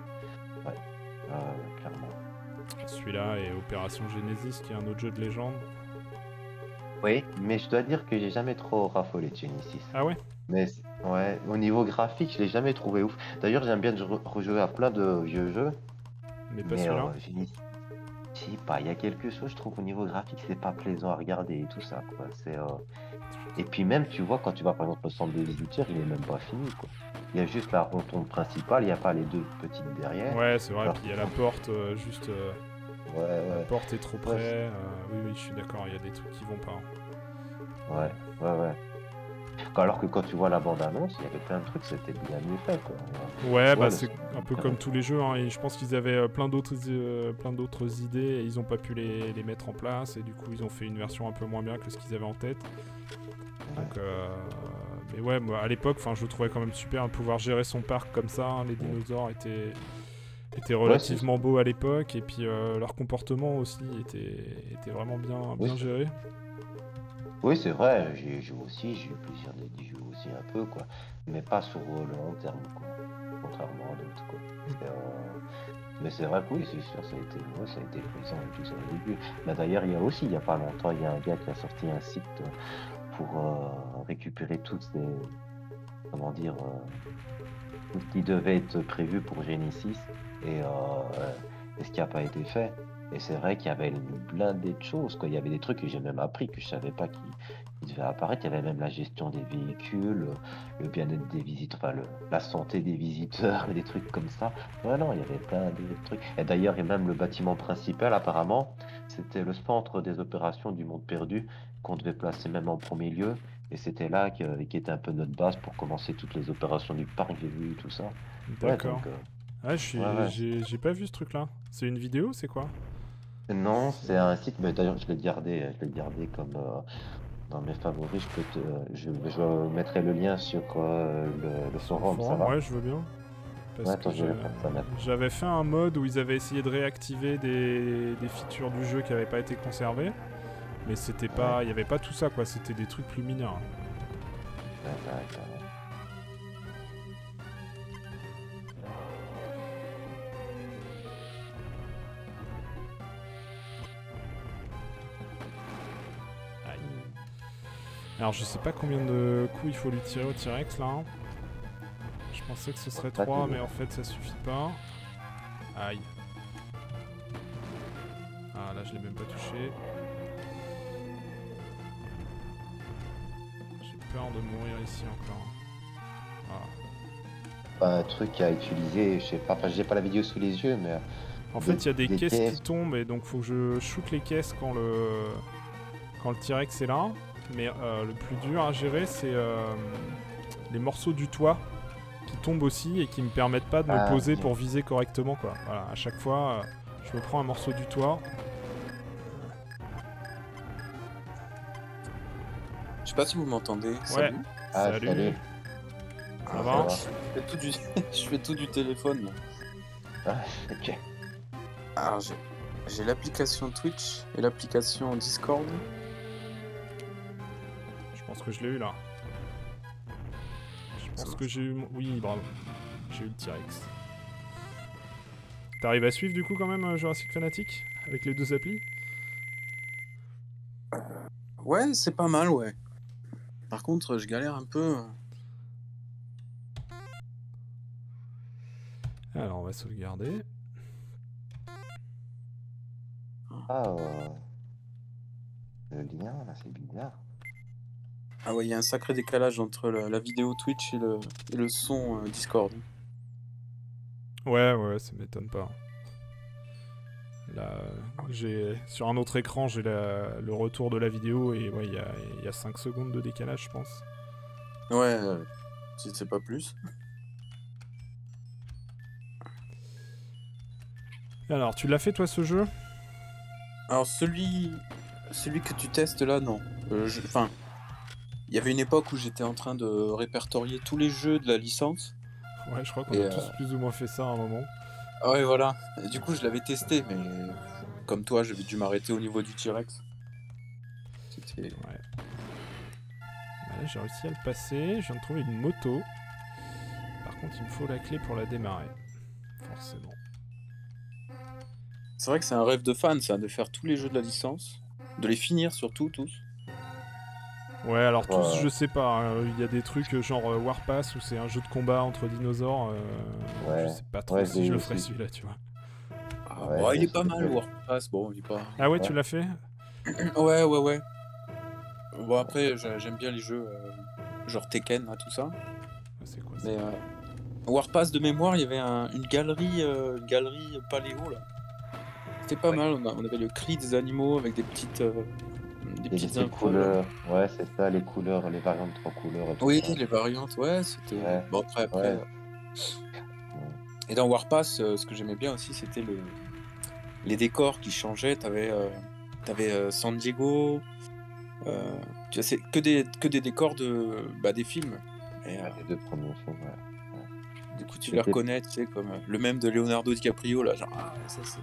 Ouais, clairement. Celui-là et Opération Genesis, qui est un autre jeu de légende. Oui, mais je dois dire que j'ai jamais trop raffolé de Genesis. Ah ouais? Mais ouais, au niveau graphique, je l'ai jamais trouvé ouf. D'ailleurs, j'aime bien rejouer à plein de vieux jeux, Mais pas mais celui-là? Genesis, je sais pas, il y a quelque chose, je trouve, au niveau graphique, c'est pas plaisant à regarder et tout ça, quoi. Et puis même, tu vois, quand tu vas par exemple au centre de visiteurs, il est même pas fini, quoi. Il y a juste la rotonde principale, il n'y a pas les deux petites derrière. Ouais, c'est vrai, Alors, puis il y a la porte, ouais, la ouais, porte est trop ouais, près. Oui, oui, je suis d'accord, il y a des trucs qui vont pas, hein. ouais, ouais. Alors que quand tu vois la bande-annonce, il y avait plein de trucs, c'était bien mieux fait, quoi. Ouais, Ouais, bah c'est un peu comme tous les jeux, hein, et je pense qu'ils avaient plein d'autres idées et ils ont pas pu les mettre en place, et du coup ils ont fait une version un peu moins bien que ce qu'ils avaient en tête. Donc, mais ouais, moi à l'époque, je trouvais quand même super de pouvoir gérer son parc comme ça, hein. Les dinosaures étaient ouais, relativement beaux à l'époque, et puis leur comportement aussi était vraiment oui, bien géré. oui, c'est vrai, j'ai joué aussi, j'ai eu le plaisir d'y jouer aussi un peu, quoi. Mais pas sur le long terme, quoi. contrairement à d'autres, quoi. Mais c'est vrai que oui, c'est sûr, ça a été plaisant et tout ça au début. Mais d'ailleurs, il y a pas longtemps, il y a un gars qui a sorti un site pour récupérer toutes ces, comment dire, tout ce qui devait être prévu pour Genesis et, et ce qui n'a pas été fait. Et c'est vrai qu'il y avait une blindée de choses, quoi. Il y avait des trucs que j'ai même appris que je savais pas qui devaient apparaître. Il y avait même la gestion des véhicules, le bien-être des visiteurs, enfin la santé des visiteurs et des trucs comme ça. Ouais, non, il y avait plein de trucs. Et d'ailleurs, et même le bâtiment principal, apparemment, c'était le centre des opérations du monde perdu qu'on devait placer même en premier lieu. Et c'était là qui était un peu notre base pour commencer toutes les opérations du parc, j'ai vu tout ça. Ouais, D'accord. donc, Ah, ouais, ouais. j'ai pas vu ce truc-là. C'est une vidéo, c'est quoi? Non, c'est un site, mais d'ailleurs, je l'ai gardé comme dans mes favoris. Je mettrai le lien sur le Sur le forum, ça forum, va? ouais, je veux bien. Ouais, Parce que attends, je vais faire ça maintenant. j'avais fait un mode où ils avaient essayé de réactiver des features du jeu qui n'avaient pas été conservées. Mais c'était Ouais, pas. Il y avait pas tout ça, quoi. C'était des trucs plus mineurs. d'accord. Aïe. Alors, je sais pas combien de coups il faut lui tirer au T-Rex là. Hein. Je pensais que ce serait Pas 3, tout. mais en fait, ça suffit pas. Aïe. Ah, là, je l'ai même pas touché. J'ai peur de mourir ici encore. Voilà. Pas un truc à utiliser, je sais pas, enfin, j'ai pas la vidéo sous les yeux, mais En fait, il y a des des caisses qui caisses. tombent et donc faut que je shoot les caisses quand le T-Rex est là. Mais le plus dur à gérer, c'est les morceaux du toit qui tombent aussi et qui me permettent pas de me Ah, poser oui. pour viser correctement, quoi. Voilà, à chaque fois, je me prends un morceau du toit. Je sais pas si vous m'entendez. Ouais, Salut. Ah, salut, salut. ça Ça va? va? Je fais tout du, je fais tout du téléphone. Là. Ah, ok. Alors j'ai l'application Twitch et l'application Discord. Je pense que je l'ai eu là. Je Ça pense que marche. j'ai eu... Oui, bravo. J'ai eu le T-Rex. T'arrives à suivre du coup quand même Jurassic Fanatic avec les deux applis? Ouais, c'est pas mal, ouais. Par contre, je galère un peu. Alors on va sauvegarder. Ah, le lien, là, c'est bizarre. Ah ouais, il y a un sacré décalage entre la vidéo Twitch et le son Discord. Ouais, ça m'étonne pas. Là, j'ai sur un autre écran, j'ai le retour de la vidéo et ouais, il y a 5 secondes de décalage, je pense. Ouais, si c'est pas plus. Alors, tu l'as fait toi ce jeu? Alors celui que tu testes là, non. Enfin, il y avait une époque où j'étais en train de répertorier tous les jeux de la licence. Ouais, je crois qu'on Et a tous plus ou moins fait ça à un moment. ouais, voilà. Et du coup, je l'avais testé, mais comme toi, j'avais dû m'arrêter au niveau du T-Rex. C'était. Ouais. Là, j'ai réussi à le passer. Je viens de trouver une moto. Par contre, il me faut la clé pour la démarrer. Forcément. C'est vrai que c'est un rêve de fan, ça, de faire tous les jeux de la licence, de les finir surtout tous. Ouais, alors tous, Ouais. je sais pas. Il y a des trucs genre Warpass où c'est un jeu de combat entre dinosaures. Ouais. Je sais pas trop Ouais, si je j'ai le ferai aussi. celui-là, tu vois. Ah, Ouais, bon, je il l'ai est pas mal, sauvé. Warpass. Bon, il est pas. Ah ouais, Ouais. tu l'as fait? Ouais. Bon, après, j'aime bien les jeux genre Tekken, là, tout ça. C'est quoi ça? Mais Warpass de mémoire, il y avait une galerie paléo, là. C'était pas Ouais. mal, on avait le cri des animaux avec des petites Les infos, là. couleurs, ouais, c'est ça, les couleurs, les variantes de 3 couleurs et tout Oui, ça. les variantes, ouais, c'était. Ouais. Bon, après. Ouais. Et dans Warpass, ce que j'aimais bien aussi, c'était les décors qui changeaient. T'avais San Diego. Tu vois, c'est que des décors des films. Et, Ouais, les 2 premiers films, ouais. du coup, tu les C'était- reconnais, tu sais, comme le même de Leonardo DiCaprio, là. Genre, ah, ça c'est.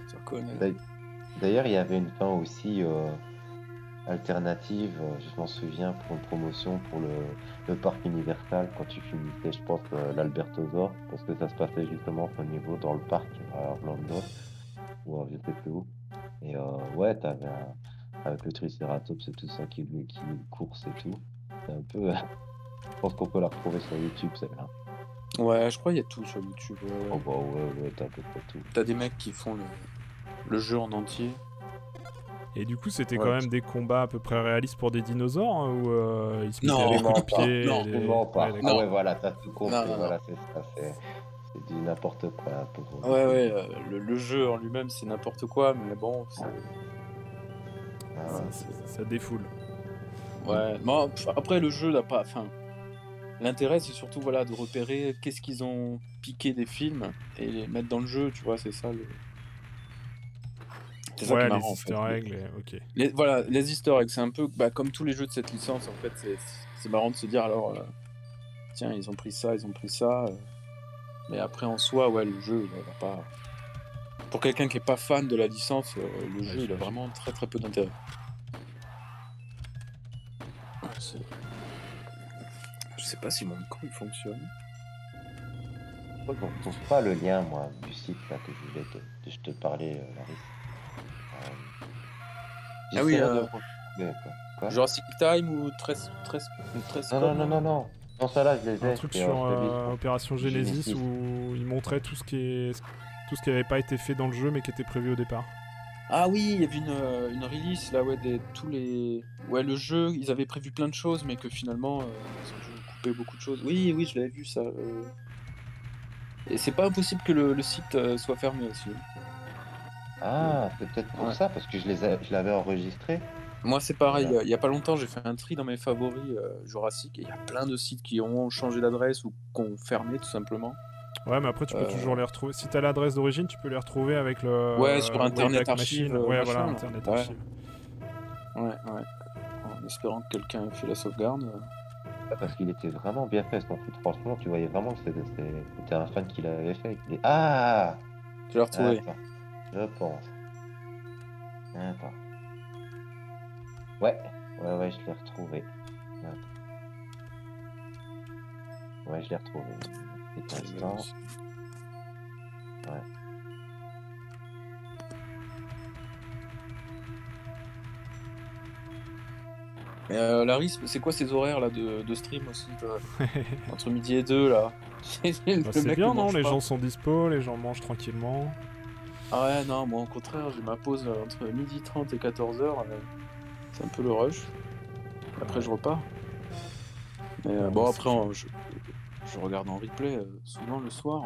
Tu reconnais. D'ailleurs, il y avait une fin aussi alternative. Je m'en souviens pour une promotion pour le parc Universal quand tu finissais, je pense, l'Albertosaur, parce que ça se passait justement au niveau dans le parc à Orlando ou je sais plus où. Et ouais, t'avais avec le Triceratops et tout ça qui course et tout. C'est un peu. Je pense qu'on peut la retrouver sur YouTube, celle-là. Ouais, je crois qu'il y a tout sur YouTube. Oh bah ouais, t'as à peu près tout. T'as des mecs qui font le jeu en entier. Et du coup, c'était Ouais. quand même des combats à peu près réalistes pour des dinosaures, hein, où ils se Non, mettaient à coups de pas. pied. Non, Absolument pas. Ouais, Ah ouais, voilà, t'as tout compris. Non. Voilà, c'est ça. C'est du n'importe quoi. Ouais, le jeu en lui-même, c'est n'importe quoi, mais bon, Ah ouais. ça défoule. ouais. Bon, après, le jeu n'a pas. Enfin, l'intérêt, c'est surtout voilà, de repérer qu'est-ce qu'ils ont piqué des films et les mettre dans le jeu, tu vois, c'est ça le. C'est ça qui Ouais, est les marrant, en fait. easter eggs, ok. Voilà, les easter eggs, c'est un peu comme tous les jeux de cette licence, en fait, c'est marrant de se dire alors, tiens, ils ont pris ça, mais après en soi, ouais, le jeu, il va pas. Pour quelqu'un qui est pas fan de la licence, le jeu, il a vraiment très très peu d'intérêt. Je sais pas si mon micro il fonctionne. Je crois qu'on retrouve pas le lien, moi, du site là que je voulais je te parlais, Larry. Ah oui, J'essaierai de retrouver, quoi. Jurassic Time ou 13 Non. Non, ça là, je les ai. Un truc c'est, sur je te dis, Opération Genesis Genesis. où il montrait tout ce qui n'avait pas été fait dans le jeu mais qui était prévu au départ. Ah oui, il y avait une release là, ouais, le jeu, ils avaient prévu plein de choses, mais que finalement, ils ont coupé beaucoup de choses. Oui, je l'avais vu ça. Et c'est pas impossible que le site soit fermé aussi. Ah, c'est peut-être pour ça, parce que je l'avais enregistré. Moi, c'est pareil. Voilà. Il y a pas longtemps, j'ai fait un tri dans mes favoris Jurassic, et il y a plein de sites qui ont changé d'adresse ou qui ont fermé tout simplement. Ouais, mais après tu peux toujours les retrouver. Si t'as l'adresse d'origine, tu peux les retrouver avec le Ouais, sur Internet Wayback Archive, Machine. Ouais, machin, voilà, là. Internet Ouais. Archive. Ouais. En espérant que quelqu'un ait fait la sauvegarde. Parce qu'il était vraiment bien fait, son truc. Franchement, tu voyais vraiment que c'était un fan qui l'avait fait. Ah, Tu l'as retrouvé. attends, je pense. Attends. Ouais, je l'ai retrouvé. Ouais, je l'ai retrouvé. Petit instant. Ouais. Mais Larry, c'est quoi ces horaires là de stream aussi toi entre midi et 2 là? Bah, c'est bien, non? Les gens sont dispo, les gens mangent tranquillement. Ah ouais, non, moi au contraire, j'ai ma pause entre 12h30 et 14h. C'est un peu le rush. Après, je repars. Mais Ouais, bon, moi, après, je regarde en replay souvent le soir.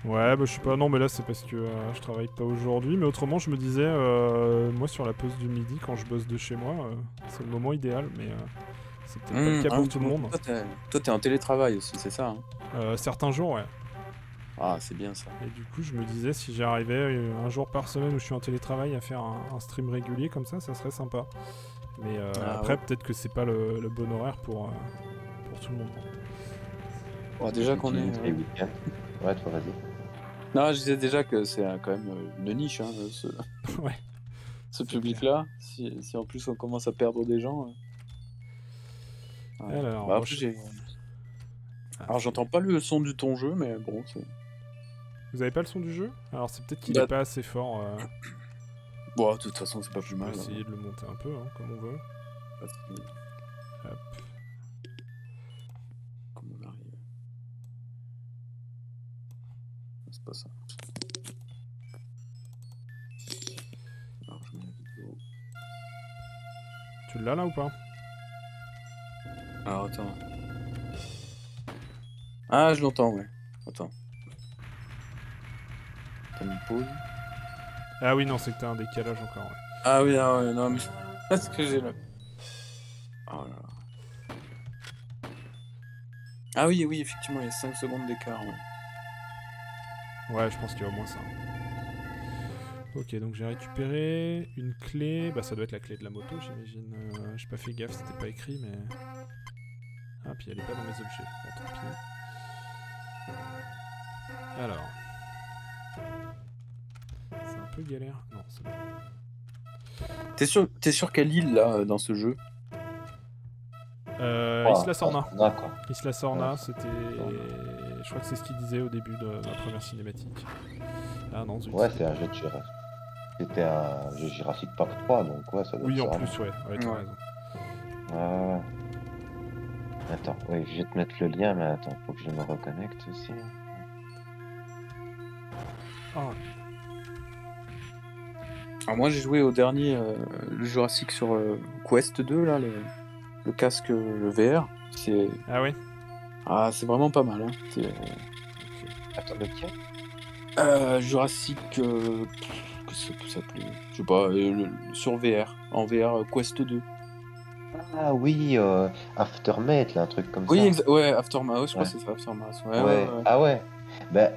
Ouais, bah je sais pas, non, mais là c'est parce que je travaille pas aujourd'hui, mais autrement je me disais, moi sur la pause du midi quand je bosse de chez moi, c'est le moment idéal, mais c'est peut-être pas le cas pour tout le monde. Toi, t'es en télétravail aussi, c'est ça, hein? Certains jours, ouais. Ah, c'est bien ça. Et du coup, je me disais, si j'arrivais un jour par semaine où je suis en télétravail à faire un stream régulier comme ça serait sympa. Mais après, peut-être que c'est pas le bon horaire pour tout le monde. Bon, déjà qu'on est. Ouais, toi, vas-y. Non, je disais déjà que c'est quand même une niche, hein, Ouais. Ce public-là. Si en plus on commence à perdre des gens. Ouais. Alors, bah, après, alors j'entends pas le son de ton jeu, mais bon. Vous avez pas le son du jeu? Alors c'est peut-être qu'il est pas assez fort. Bon, de toute façon, c'est pas plus mal. On va essayer de le monter un peu, hein, comme on veut. Hop. Comme on arrive. C'est pas ça. Alors, je mets la vidéo. Tu l'as là ou pas? Alors, attends. Ah, je l'entends, ouais. Attends. T'as mis pause? Ah oui, non, c'est que t'as un décalage encore, ouais. Ah oui, non, mais parce que j'ai le... Oh là là. Ah oui, effectivement, il y a 5 secondes d'écart, ouais. Ouais, je pense qu'il y a au moins ça. Ok, donc j'ai récupéré une clé. Bah, ça doit être la clé de la moto, j'imagine. J'ai pas fait gaffe, c'était pas écrit, mais... Ah, puis elle est pas dans mes objets. Bon, tant pis. Alors... C'est un peu galère. Non, c'est bon. T'es sur quelle île là dans ce jeu? Isla Sorna. D'accord. Isla Sorna, Ouais. c'était. Je crois que c'est ce qu'il disait au début de la première cinématique. Ah non, zut. Ouais, c'est un jeu de Jurassic. C'était un jeu Jurassic Park 3, donc ouais, ça doit Oui, être en ça. plus, ouais, t'as Ouais. raison. Ouais. Attends, oui, je vais te mettre le lien, mais attends, faut que je me reconnecte aussi. Ah, Alors moi j'ai joué au dernier le Jurassic sur Quest 2 là, le casque le VR. C'est ah ouais. c'est vraiment pas mal. Hein. C'est Attends, lequel? Jurassic que ça peut s'appeler, je sais pas, sur VR, en VR Quest 2. Ah oui, Aftermath, là, un truc comme Oui, ça. ouais, Aftermath, je crois Ouais. que c'est ça, Aftermath. Ouais, Ouais. ouais. Ah ouais. Ben,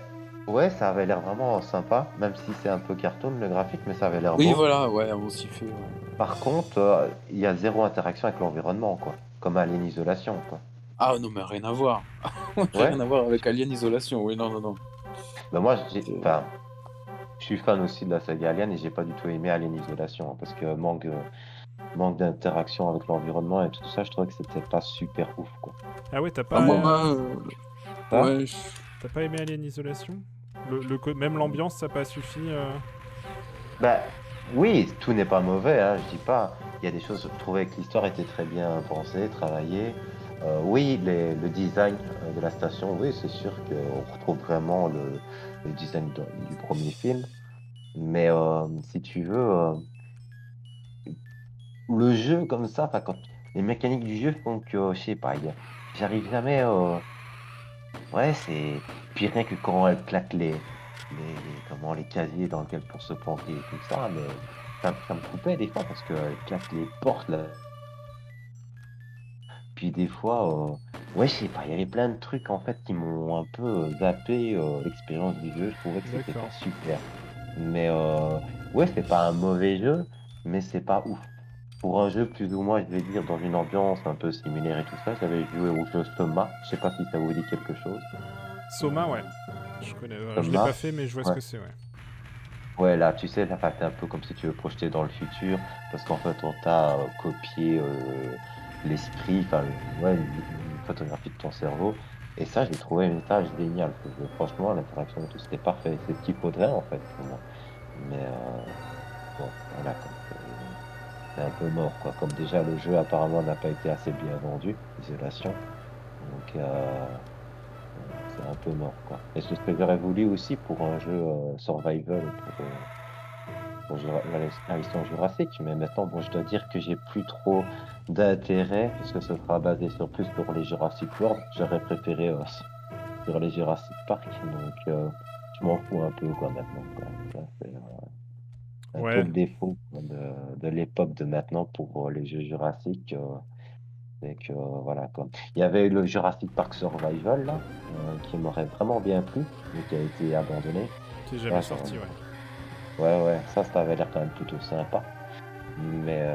ouais, ça avait l'air vraiment sympa, même si c'est un peu cartoon le graphique, mais ça avait l'air Oui, beau. voilà, ouais, on s'y fait. Ouais. Par contre, il y a zéro interaction avec l'environnement, quoi. Comme Alien Isolation, quoi. Ah non, mais rien à voir. Ouais. Rien à voir avec Alien Isolation. Oui, non, non, non. Ben moi, C'est- enfin, je suis fan aussi de la saga Alien et j'ai pas du tout aimé Alien Isolation, hein, parce que manque d'interaction avec l'environnement et tout ça, je trouvais que c'était pas super ouf, quoi. Ah ouais, t'as Ah, pas, moi, Ça? ouais. t'as pas aimé Alien Isolation même l'ambiance, ça a pas suffi. Bah oui, tout n'est pas mauvais, hein, je dis pas. Il y a des choses, je trouvais que l'histoire était très bien pensée, travaillée. Oui, le design de la station, oui, c'est sûr qu'on retrouve vraiment le design du premier film. Mais si tu veux, le jeu comme ça, enfin, quand les mécaniques du jeu font que, je sais pas, j'arrive jamais. Ouais, c'est. Puis rien que quand elle claque comment, les casiers dans lesquels pour se planquer et tout ça, mais ça me coupait des fois parce qu'elle claque les portes là. Puis des fois, ouais, je sais pas, il y avait plein de trucs en fait qui m'ont un peu zappé l'expérience du jeu. Je trouvais que c'était D'accord. pas super. Mais ouais, c'est pas un mauvais jeu, mais c'est pas ouf. Pour un jeu plus ou moins, je vais dire, dans une ambiance un peu similaire et tout ça, j'avais joué au jeu Soma. Je sais pas si ça vous dit quelque chose. Soma, ouais. Je connais. Je l'ai Soma. pas fait, mais je vois ce Ouais. que c'est, ouais. Ouais, là, tu sais, là, t'es un peu comme si tu veux projeter dans le futur, parce qu'en fait, on t'a copié l'esprit, enfin, ouais, une photographie de ton cerveau. Et ça, j'ai trouvé une tâche géniale. Franchement, l'interaction et tout, c'était parfait. C'est ce qu'il faudrait, en fait, pour moi. Mais bon, voilà, quoi. C'est un peu mort, quoi. Comme déjà, le jeu, apparemment, n'a pas été assez bien vendu, Isolation. Donc, c'est un peu mort, quoi. Et c'est ce que j'aurais voulu aussi pour un jeu survival, la licence Jurassic, mais maintenant, bon, je dois dire que j'ai plus trop d'intérêt, puisque ce sera basé plus sur les Jurassic World. J'aurais préféré sur les Jurassic Park, donc je m'en fous un peu, quoi, maintenant, quoi. Ça, c'est un peu Ouais. le défaut quoi, de l'époque de maintenant pour les jeux Jurassic. C'est que, voilà, quoi. Il y avait le Jurassic Park Survival, là, qui m'aurait vraiment bien plu, mais qui a été abandonné. Qui est jamais Ça, sorti, ouais. ouais, ça avait l'air quand même plutôt sympa. Mais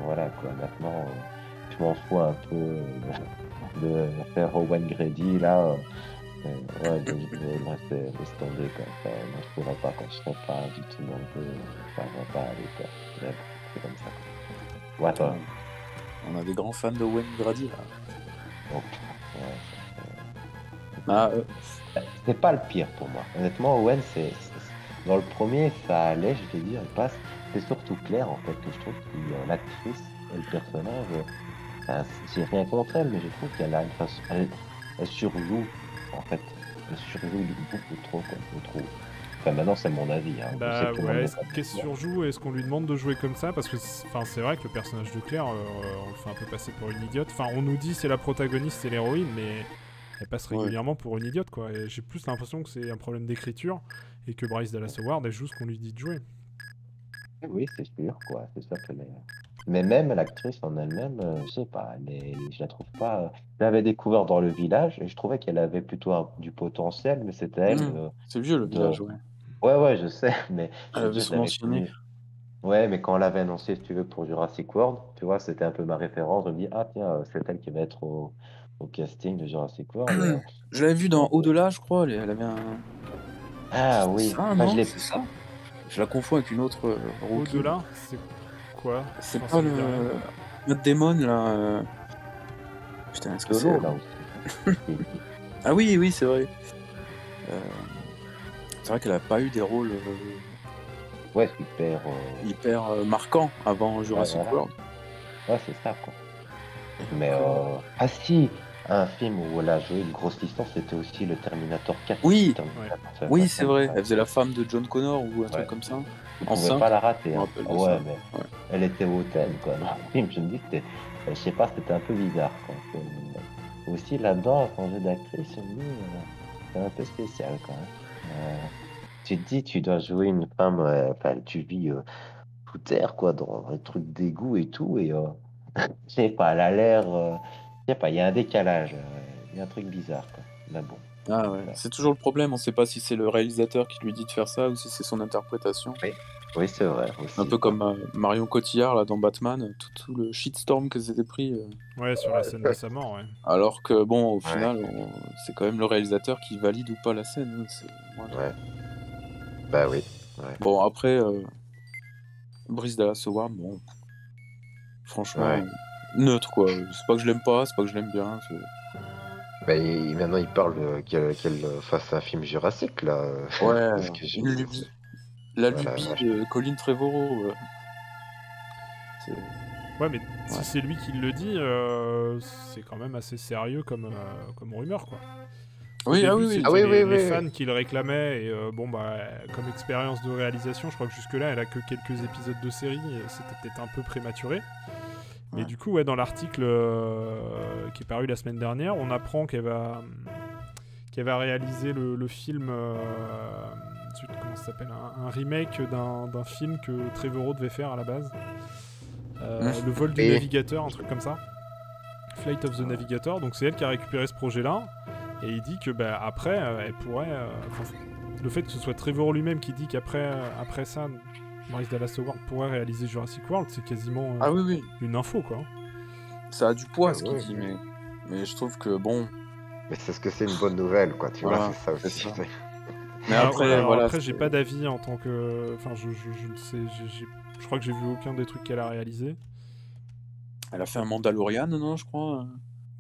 voilà quoi, maintenant je m'en fous un peu de faire Owen Grady là. Ouais, de laisse tomber quoi. Moi je pourrais pas quand je serais pas du tout dans le jeu, ça va pas aller quoi. Mais bon, c'est comme ça quoi. Ouais, toi. On a des grands fans de Wayne Grady là. Donc, ouais, Ah, c'est pas le pire pour moi. Honnêtement, Owen, dans le premier, ça allait, je vais dire, il passe. C'est surtout Claire en fait que je trouve que l'actrice et le personnage. J'ai rien contre elle, mais je trouve qu'elle a une façon. Elle surjoue, en fait. Elle surjoue beaucoup trop, quoi, je trouve. Enfin, maintenant, c'est mon avis. Hein. Je sais Bah que tout le monde ouais, n'est est-ce pas qu'elle d'accord. surjoue? Est-ce qu'on lui demande de jouer comme ça? Parce que c'est vrai que le personnage de Claire, on le fait un peu passer pour une idiote. Enfin, on nous dit c'est la protagoniste, c'est l'héroïne, mais elle passe ouais. régulièrement pour une idiote, quoi. Et j'ai plus l'impression que c'est un problème d'écriture et que Bryce Dallas Howard, elle joue ce qu'on lui dit de jouer. Oui, c'est sûr, quoi. C'est sûr qu'elle est. Mais même l'actrice en elle-même, je sais pas, je la trouve pas. Je l'avais découvert dans Le Village et je trouvais qu'elle avait plutôt du potentiel, mais c'était à elle C'est vieux le de. village, ouais. Ouais, je sais, mais je Elle veux avait dire, je son l'avais ancien nez. connue. Ouais, mais quand on l'avait annoncé, si tu veux, pour Jurassic World, tu vois, c'était un peu ma référence. Je me dis, ah tiens, c'est elle qui va être au casting de Jurassic World. Je l'avais vu dans Donc, Au-delà, je crois. Elle avait un. ah C'était oui, ça, enfin, je non? l'ai. C'est ça? Je la confonds avec une autre rookie. Au-delà, c'est quoi. C'est Enfin, pas ça me dit rien. le Matt Damon là. Putain, est-ce que c'est Solo, là aussi. Ah oui, oui, c'est vrai. Euh, C'est vrai qu'elle a pas eu des rôles Ouais, super. hyper marquants avant Jurassic voilà. World. Ouais, c'est ça, quoi. Mais ah si, un film où elle a joué une grosse licence, c'était aussi le Terminator 4. Oui, Terminator, ça fait oui, pas c'est ça, vrai. ouais. Elle faisait la femme de John Connor ou un truc Ouais. comme ça. Tu En pouvais 5, pas la je rater, me hein. rappelle de Ouais, ça. mais Ouais. elle était hautaine, quoi. Dans le film, je me dis, c'était, je sais pas, c'était un peu bizarre, quoi. Aussi là-dedans, son jeu d'actrice, je me dis, c'est un peu spécial, quand même. Tu te dis, tu dois jouer une femme, enfin, tu vis sous terre, quoi, dans un truc d'égout et tout, et je sais pas, elle a l'air, je sais pas, il y a un décalage, il y a un truc bizarre, quoi. Mais bon, Ah ouais. C'est toujours le problème, on sait pas si c'est le réalisateur qui lui dit de faire ça ou si c'est son interprétation. oui, oui, c'est vrai aussi. Un peu comme Marion Cotillard là dans Batman, tout le shitstorm que s'était pris. Ouais, sur la scène de sa mort, ouais. Alors que bon, au Ouais. final, c'est quand même le réalisateur qui valide ou pas la scène. Hein. Moi, Ouais. Bah oui. Ouais. Bon, après, Bryce Dallas Howard, bon, franchement, Ouais. neutre quoi. C'est pas que je l'aime pas, c'est pas que je l'aime bien. Bah, maintenant, il parle qu'elle fasse un film Jurassic, là. Ouais, de ce que j'ai une vu. lubie. La Voilà, lubie vache. de Colin Trevorrow. C'est- Ouais, mais si Ouais. c'est lui qui le dit, c'est quand même assez sérieux comme rumeur, quoi. Au Oui, début, ah oui, oui. c'était Ah oui, les oui, oui, fans qui le réclamaient, et bon, bah, comme expérience de réalisation, je crois que jusque-là, elle a que quelques épisodes de série, et c'était peut-être un peu prématuré. Mais Ouais. du coup, ouais, dans l'article qui est paru la semaine dernière, on apprend qu'elle va réaliser le film. Comment ça s'appelle, un remake d'un film que Trevorrow devait faire à la base. Le vol du Et- navigateur, un truc comme ça. Flight of the Navigator. Donc c'est elle qui a récupéré ce projet-là. Et il dit que bah, après, elle pourrait. Le fait que ce soit Trevorrow lui-même qui dit qu'après après ça, Bryce Dallas Howard pourrait réaliser Jurassic World, c'est quasiment Ah oui, oui. une info, quoi. Ça a du poids Ah ce qu'il ouais. dit, mais je trouve que bon. Mais c'est ce que c'est une bonne nouvelle, quoi. Tu Voilà, vois, c'est ça c'est aussi. ça. Mais Alors, après, ouais, alors voilà. après, j'ai pas d'avis en tant que. Enfin, je ne sais. Je crois que j'ai vu aucun des trucs qu'elle a réalisé. Elle a fait un Mandalorian, non, je crois.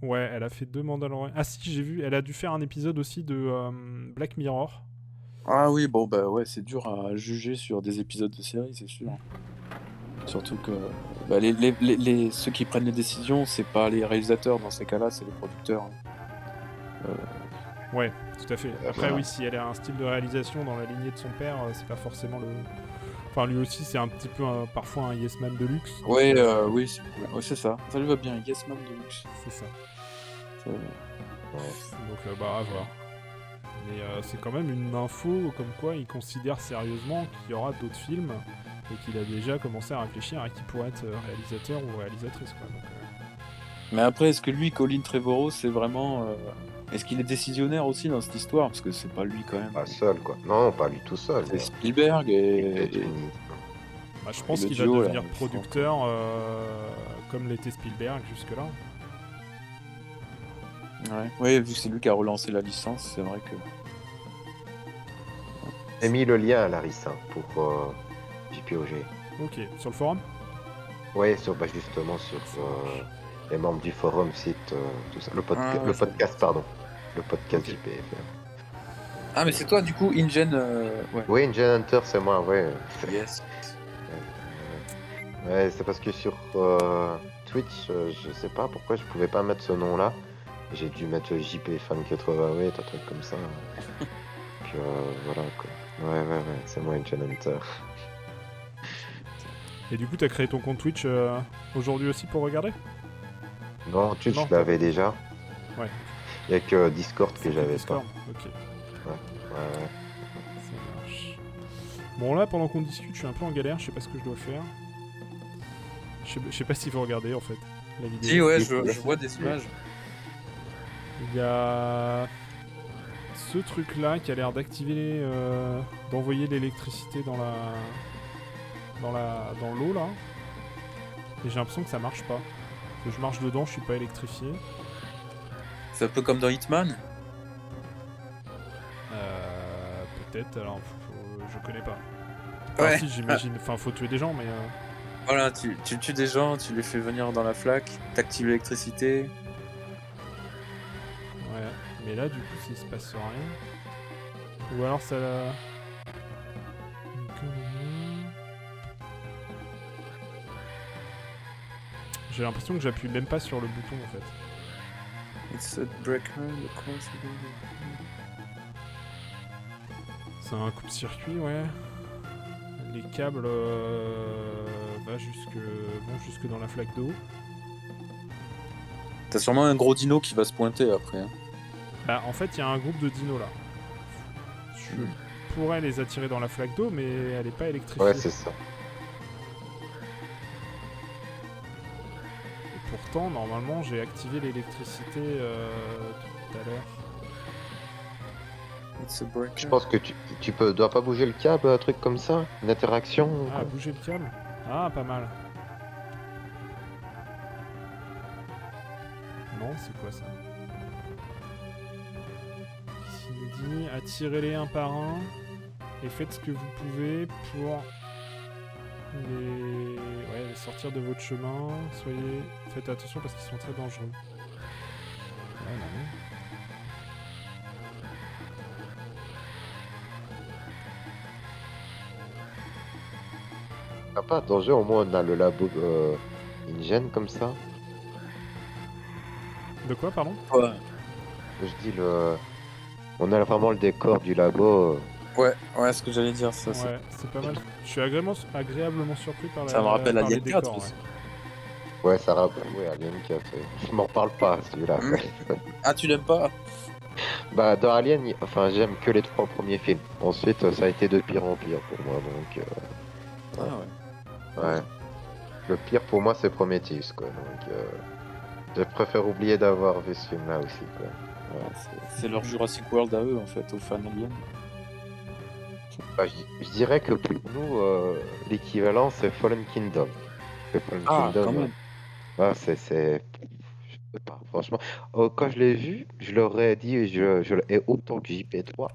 Ouais, elle a fait 2 Mandalorian. Ah si, j'ai vu. Elle a dû faire un épisode aussi de Black Mirror. Ah oui, bon, bah ouais, c'est dur à juger sur des épisodes de série, c'est sûr. Surtout que bah, ceux qui prennent les décisions, c'est pas les réalisateurs dans ces cas-là, c'est les producteurs. Ouais, tout à fait. Après, voilà. oui, si elle a un style de réalisation dans la lignée de son père, c'est pas forcément le. Enfin, lui aussi, c'est un petit peu parfois un yes man de luxe. Ouais, oui, c'est ça. Ça lui va bien, Yes Man de luxe. C'est ça. C'est- Donc, bah, à voir. Mais c'est quand même une info comme quoi il considère sérieusement qu'il y aura d'autres films et qu'il a déjà commencé à réfléchir à qui pourrait être réalisateur ou réalisatrice, quoi. Donc, Mais après, est-ce que lui, Colin Trevorrow, c'est vraiment. Est-ce qu'il est décisionnaire aussi dans cette histoire? Parce que c'est pas lui quand même. Pas seul, quoi. Non, pas lui tout seul. C'est Spielberg et. bah, je pense le qu'il va duo, là, devenir ils producteur comme l'était Spielberg jusque-là. Ouais. Oui, vu que c'est lui qui a relancé la licence, c'est vrai que. J'ai mis le lien à Larissa pour JPOG. Ok, sur le forum. Ouais, justement sur les membres du forum, site, tout ça. Le podcast, pardon. Le podcast Ok. JPFR. Ah, mais c'est toi, du coup, InGen. Ouais. Oui, Engine Hunter, c'est moi, ouais. Yes. Ouais, c'est parce que sur Twitch, je sais pas pourquoi je pouvais pas mettre ce nom-là. J'ai dû mettre JP Fan 88, un truc comme ça. Puis voilà quoi. Ouais, c'est moi Engine Hunter. Et du coup, t'as créé ton compte Twitch aujourd'hui aussi pour regarder? Non, Twitch, Non, je l'avais déjà. Ouais. Il y a que Discord que C'était j'avais pas. Discord. Ok, Ouais. ça marche. Bon, là, pendant qu'on discute, je suis un peu en galère, je sais pas ce que je dois faire. Je sais pas s'il faut regarder en fait la vidéo. Si, ouais, je vois des images. Il y a ce truc là qui a l'air d'activer, d'envoyer l'électricité dans l'eau là. Et j'ai l'impression que ça marche pas. Que je marche dedans, je suis pas électrifié. C'est un peu comme dans Hitman. Peut-être, alors je connais pas. Enfin, Ouais. si, j'imagine. Enfin, faut tuer des gens, mais. Voilà, tu tues des gens, tu les fais venir dans la flaque, t'actives l'électricité. Ouais, mais là, du coup, s'il se passe rien. Ou alors ça la. J'ai l'impression que j'appuie même pas sur le bouton en fait. It's a breaker, the course. C'est un coupe-circuit, ouais. Les câbles vont jusque dans la flaque d'eau. T'as sûrement un gros dino qui va se pointer après. Hein. Bah, en fait, il y a un groupe de dinos là. Je pourrais les attirer dans la flaque d'eau, mais elle est pas électrifiée. Ouais, c'est ça. Et pourtant, normalement, j'ai activé l'électricité tout à l'heure. It's a breaker. Je pense que tu dois pas bouger le câble, un truc comme ça, une interaction. ou Ah, quoi. bouger le câble. Ah, pas mal. Non, c'est quoi ça? Ici, il nous dit attirez-les un par un et faites ce que vous pouvez pour les sortir de votre chemin. Faites attention parce qu'ils sont très dangereux. Ouais, non, mais... Ah, pas de danger, au moins on a le labo InGen comme ça. De quoi, pardon? Ouais. Je dis on a vraiment le décor du labo. Ouais, ce que j'allais dire, ça. Ouais, c'est pas mal. Je suis agréablement surpris par Ça me rappelle par les Alien 4 décors, aussi. Ouais, ça rappelle, ouais, Alien 4. Je m'en parle pas, celui-là. Ah, tu l'aimes pas? Bah, dans Alien, enfin, j'aime que les 3 premiers films. Ensuite, ça a été de pire en pire pour moi, donc... Ah ouais. Ouais. Le pire pour moi, c'est Prometheus, quoi. Donc, je préfère oublier d'avoir vu ce film-là aussi, quoi. Ouais, c'est leur Jurassic World à eux, en fait, aux fans aliens. Bah, je dirais que pour nous, l'équivalent, c'est Fallen Kingdom. Que Fallen Ah, Kingdom, quand même. ouais, je sais pas, franchement. Quand je l'ai vu, je leur ai dit, et autant que JP3.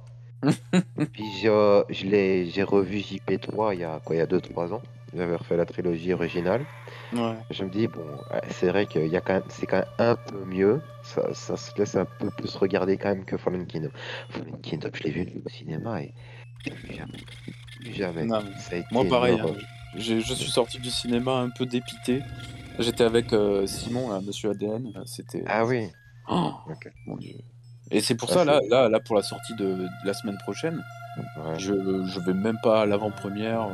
Puis j'ai revu JP3 il y a 2-3 ans. J'avais refait la trilogie originale. Ouais. Je me dis, bon, c'est vrai qu'il y a c'est quand même un peu mieux. Ça se laisse un peu plus regarder quand même que Fallen Kingdom. Fallen Kingdom, je l'ai vu au cinéma et plus jamais. Plus jamais. Non, Ça a été moi, pareil. une horreur. Je suis sorti du cinéma un peu dépité. J'étais avec Simon, là, Monsieur ADN. C'était... Ah oui. Oh, Ok. mon Dieu. Et c'est pour Ah, ça, c'est- là, pour la sortie de la semaine prochaine, Ouais. je vais même pas à l'avant-première.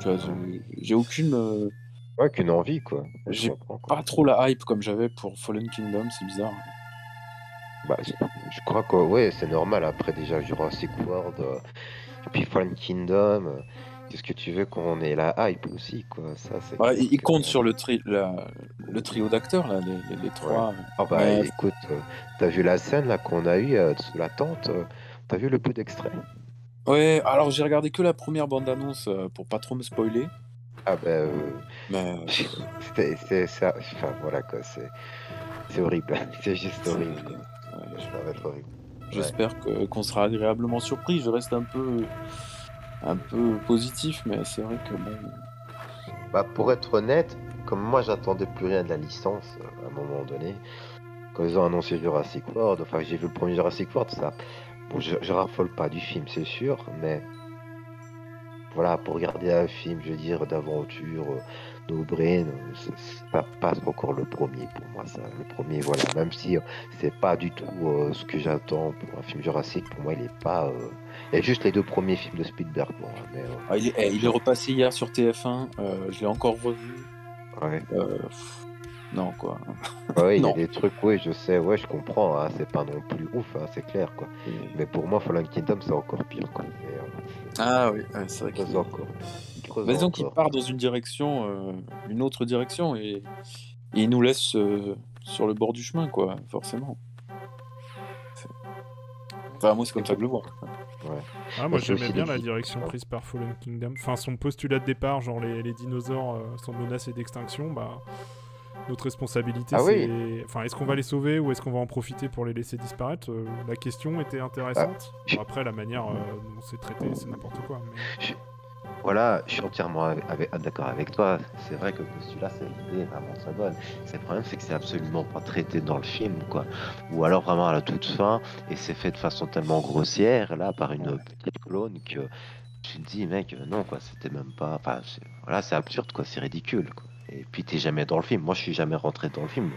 Tu vois, j'ai aucune... Ouais, qu'une envie, quoi. Je J'ai comprends, quoi. pas trop la hype comme j'avais pour Fallen Kingdom, c'est bizarre. Bah, je crois que ouais, c'est normal. Après, déjà, Jurassic World, et puis Fallen Kingdom, qu'est-ce que tu veux qu'on ait la hype aussi, quoi. Ça, c'est Ouais, clair il que- compte sur le trio d'acteurs, là, les trois. Ah bah Mais- écoute, t'as vu la scène là qu'on a eue sous la tente, t'as vu le peu d'extrait? Ouais, alors j'ai regardé que la première bande-annonce pour pas trop me spoiler. Ah bah Mais c'est ça, enfin voilà quoi, c'est horrible, c'est juste horrible. ouais, Ça va être horrible. j'espère qu'on sera agréablement surpris. Je reste un peu positif, mais c'est vrai que bon. Bah pour être honnête, comme moi j'attendais plus rien de la licence à un moment donné, quand ils ont annoncé Jurassic World, enfin j'ai vu le premier Jurassic World, ça, bon je raffole pas du film c'est sûr, mais voilà, pour regarder un film, je veux dire, d'aventure, no brain, ça passe encore le premier pour moi, ça. Le premier, voilà, même si c'est pas du tout ce que j'attends pour un film Jurassic, pour moi, il est pas. Il y a juste les 2 premiers films de Spielberg, bon, mais. Ah, il est repassé hier sur TF1. Je l'ai encore revu. Ouais. Non quoi. Ouais, il y a Non. des trucs, oui, je sais, ouais, je comprends, hein, c'est pas non plus ouf, hein, c'est clair, quoi. Mais pour moi, Fallen Kingdom, c'est encore pire, quoi. Ah oui, ouais, c'est vrai qu'il Creuse encore. Creuse Bah, disons qu'il encore. part dans une direction, une autre direction, et il nous laisse sur le bord du chemin, quoi, forcément. Enfin, moi, c'est comme ça que je le vois. Ouais. Ah, moi c'est j'aimais aussi bien des la vi- direction Ouais. prise par Fallen Kingdom. Enfin, son postulat de départ, genre les dinosaures sont menacés d'extinction, bah. Notre responsabilité, Ah c'est. oui. Enfin, est-ce qu'on va les sauver ou est-ce qu'on va en profiter pour les laisser disparaître? La question était intéressante. je- Bon, après, la manière dont c'est traité, c'est n'importe quoi. Mais... voilà, je suis entièrement d'accord avec toi. C'est vrai que le postulat, c'est l'idée est vraiment très bonne. C'est le problème, c'est que c'est absolument pas traité dans le film, quoi. Ou alors vraiment à la toute fin, et c'est fait de façon tellement grossière, là, par une petite clone que tu te dis, mec, non, quoi, c'était même pas. Enfin, voilà, c'est absurde, quoi, c'est ridicule, quoi. Et puis t'es jamais dans le film. Moi, je suis jamais rentré dans le film,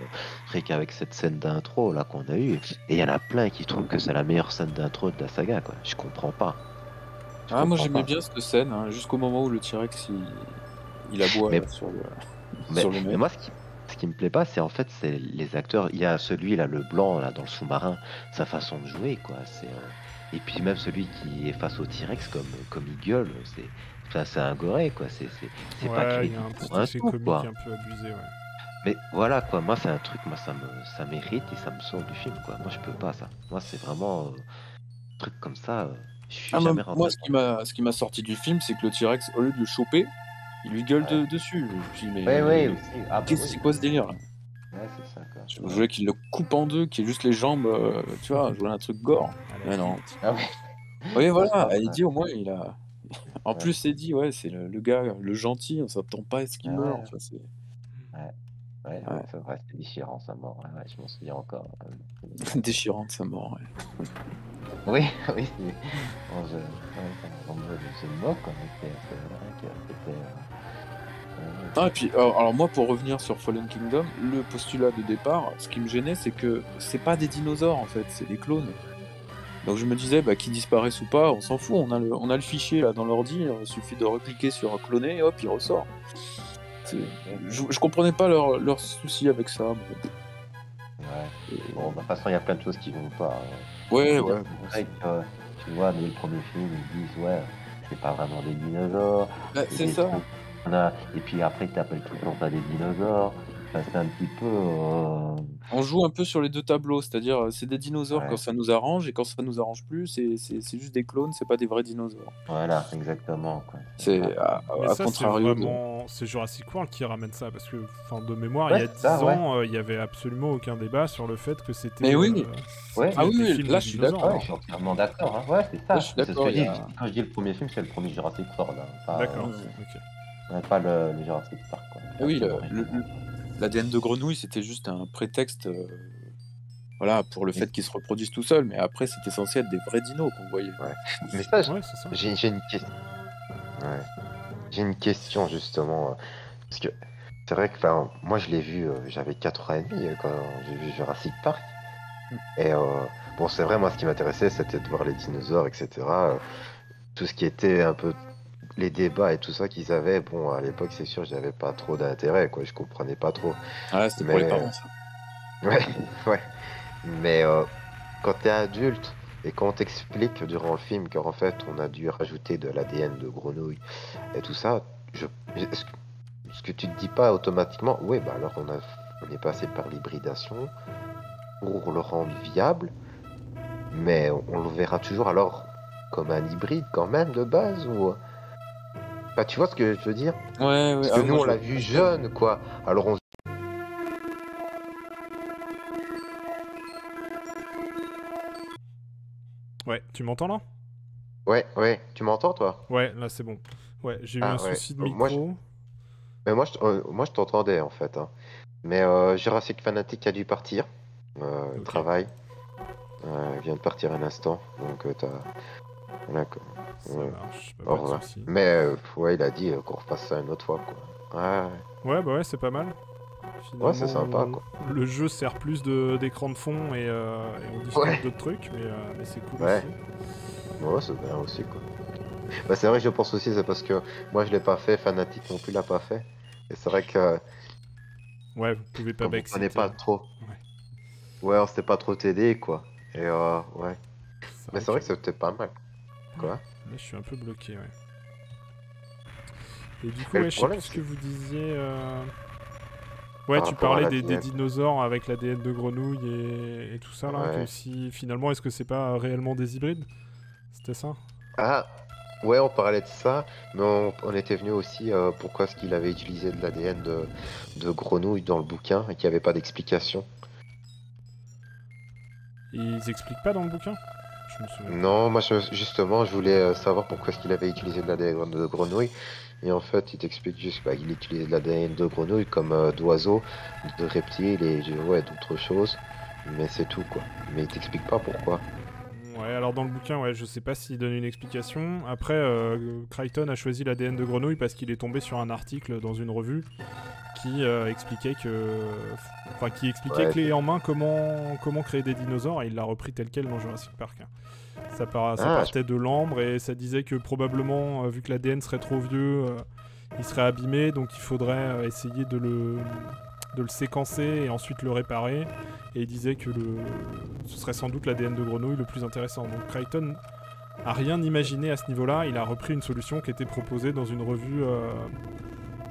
rien qu'avec cette scène d'intro là qu'on a eue. Et il y en a plein qui trouvent que c'est la meilleure scène d'intro de la saga, quoi. Je comprends pas. Je Ah, moi comprends j'aimais pas. bien cette scène, hein, jusqu'au moment où le T-Rex il aboie Mais là, sur Mais, sur le mais mec. moi, ce qui me plaît pas, c'est en fait, c'est les acteurs. Il y a celui là, le blanc là, dans le sous-marin, sa façon de jouer, quoi. Et puis même celui qui est face au T-Rex, comme il gueule, c'est un goré, quoi. C'est pas Ouais, il y a crédible un pour petit un effet tout, comique quoi. un peu abusé, ouais. Mais voilà, quoi. Moi, c'est un truc, moi, ça m'irrite et ça me sort du film, quoi. Moi, je peux pas ça. Moi, c'est vraiment un truc comme ça. Je suis Ah, jamais moi rentré ce dedans. ce qui m'a sorti du film, c'est que le T-Rex, au lieu de le choper, il lui gueule Ouais. dessus. Je dis, Ouais, ouais, mais aussi. Ah bah qu'est-ce oui. c'est quoi ce délire là? Ouais, c'est ça, quoi. Je Ouais. voulais qu'il le coupe en deux, qu'il y ait juste les jambes, tu vois, je voulais un truc gore. À la Mais non. Clint. Ah ouais. Oui, Moi, je voilà, pense. Eddie au moins il a. En Ouais. plus, Eddie, ouais, c'est le gars, le gentil, on s'attend pas à ce qu'il Ouais, meure. ouais. Enfin, c'est. Ouais. Ouais, ouais, Ouais, c'est vrai, c'est déchirant sa mort. Ouais, ouais, je m'en souviens encore. déchirante sa mort, ouais. Oui, oui, on se moque, quoi, mais c'est vrai que c'était. Ah, et puis, alors moi, pour revenir sur Fallen Kingdom, le postulat de départ, ce qui me gênait, c'est que c'est pas des dinosaures en fait, c'est des clones. Donc je me disais, bah, qu'ils disparaissent ou pas, on s'en fout, on a le fichier là dans l'ordi, il suffit de recliquer sur cloner et hop, il ressort. Je comprenais pas leur souci avec ça. Bon. Ouais. Bon, bah, de toute façon, il y a plein de choses qui vont pas. Ouais, Je veux dire, ouais, bon, c'est vrai que, tu vois, dès le premier film, ils disent, ouais, c'est pas vraiment des dinosaures, bah, c'est c'est des ça. trucs. Et puis après, ils t'appellent tout le temps pas des dinosaures. Enfin, c'est un petit peu. On joue un peu sur les deux tableaux, c'est-à-dire c'est des dinosaures quand Ouais, ça nous arrange et quand ça nous arrange plus, c'est juste des clones, c'est pas des vrais dinosaures. voilà, exactement, quoi. C'est Mais à ça, c'est contrario de. vraiment. C'est Jurassic World qui ramène ça. Parce que, enfin, de mémoire, il Ouais, y a c'est ça, 10 ouais. ans, il y avait absolument aucun débat sur le fait que Mais oui, Ouais. c'était ah oui, des oui, films là de je suis dinosaures. Ouais, d'accord. je suis entièrement d'accord, hein. Ouais, c'est Là je ça. suis C'est ce que d'accord, je il y dis. a. Quand je dis le premier film, c'est le premier Jurassic World, hein, D'accord, Ouais. ok. pas le Jurassic Park, quoi. Ah oui, Absolument rien. l'ADN de grenouille, c'était juste un prétexte voilà, pour le Mais, fait qu'ils se reproduisent tout seuls, mais après c'était censé être des vrais dinos qu'on voyait. ouais. Mais ça, Ouais, c'est ça. j'ai une question. Ouais. J'ai une question justement. Parce que c'est vrai que moi je l'ai vu, j'avais 4 ans et demi quand j'ai vu Jurassic Park. Et bon, c'est vrai, moi ce qui m'intéressait c'était de voir les dinosaures, etc. Tout ce qui était un peu les débats et tout ça qu'ils avaient, bon, à l'époque, c'est sûr, j'avais pas trop d'intérêt, quoi, je comprenais pas trop. Ah, c'était pour les Mais, parents ça. ouais, ouais. Mais quand t'es adulte et quand on t'explique durant le film qu'en fait, on a dû rajouter de l'ADN de grenouille et tout ça, ce que tu te dis pas automatiquement, oui, bah alors on est passé par l'hybridation pour le rendre viable, mais on le verra toujours alors comme un hybride quand même de base ou. Bah, tu vois ce que je veux dire? Ouais, ouais, Parce ah que oui, nous, moi on je vois l'a tout vu à fait. jeune, quoi. Alors on. Ouais, tu m'entends là? Ouais, ouais. Tu m'entends, toi? Ouais, là c'est bon. Ouais, j'ai eu un Ah, ouais. souci de micro. Moi, je t'entendais, en fait, hein. Mais Jurassic Fanatic a dû partir. Ok, Travail. Il vient de partir un instant. Donc, voilà, quoi. ça Ouais. marche, bah, Au pas de revoir. souci. Mais, ouais, il a dit qu'on refasse ça une autre fois, quoi. Ouais, Ouais, bah ouais, c'est pas mal. ouais, c'est Finalement, sympa, quoi. le jeu sert plus d'écran de fond et on discute Ouais, d'autres trucs, mais c'est cool ouais. aussi. Ouais, c'est bien aussi, quoi. Bah, c'est vrai que je pense aussi, c'est parce que moi, je l'ai pas fait. Fanatic non plus l'a pas fait. Et c'est vrai que. Ouais, vous pouvez pas Comme on connaît backseater. pas trop. Ouais, Ouais, on s'était pas trop t'aider, quoi. Et ouais. c'est Mais vrai c'est vrai que que c'était pas mal, quoi. là je suis un peu bloqué, ouais. Et du coup, Et le ouais, je sais problème, plus ce que c'est vous disiez. Ouais, par tu rapport à parlais la des diète. dinosaures avec l'ADN de grenouille et tout ça là, que Ouais. si finalement, est-ce que c'est pas réellement des hybrides? C'était ça? Ah, ouais, on parlait de ça, mais on était venu aussi pourquoi est-ce qu'il avait utilisé de l'ADN de grenouille dans le bouquin et qu'il n'y avait pas d'explication. Ils expliquent pas dans le bouquin? Je me souviens. Non, moi justement, je voulais savoir pourquoi est-ce qu'il avait utilisé de l'ADN de grenouille. Et en fait, il t'explique juste qu'il utilisait de l'ADN de grenouille comme d'oiseaux, de reptiles et ouais, d'autres choses. Mais c'est tout quoi. Mais il t'explique pas pourquoi. Ouais, alors dans le bouquin, ouais, je sais pas s'il donne une explication. Après, Crichton a choisi l'ADN de grenouille parce qu'il est tombé sur un article dans une revue qui expliquait Ouais, clé en main comment créer des dinosaures et il l'a repris tel quel dans Jurassic Park. Hein. Ça Ah, partait de l'ambre et ça disait que probablement, vu que l'ADN serait trop vieux, il serait abîmé, donc il faudrait essayer de le séquencer et ensuite le réparer. Et il disait que ce serait sans doute l'ADN de grenouille le plus intéressant. Donc Crichton a rien imaginé à ce niveau-là, il a repris une solution qui était proposée dans une revue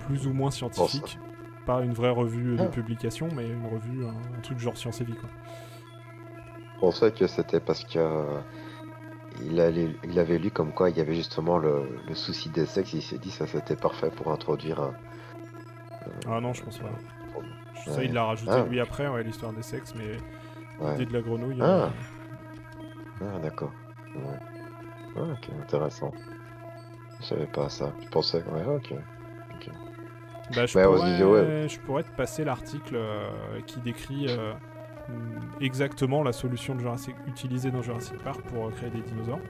plus ou moins scientifique. Pas une vraie revue de publication, mais une revue, un truc genre Science et Vie, quoi. je pensais que c'était parce que il avait lu comme quoi il y avait justement le souci des sexes. Il s'est dit ça c'était parfait pour introduire un. Ah non, je pense pas. Ça, Ouais. il l'a rajouté Ah. lui après, ouais, l'histoire des sexes, mais Ouais. l'idée de la grenouille. Ah. Ah, d'accord. Ouais. Ah, ok, intéressant. Je savais pas ça. Je pensais. Ouais, ok. Bah, Ouais, on se disait, ouais. je pourrais te passer l'article qui décrit exactement la solution de utilisée dans Jurassic Park pour créer des dinosaures.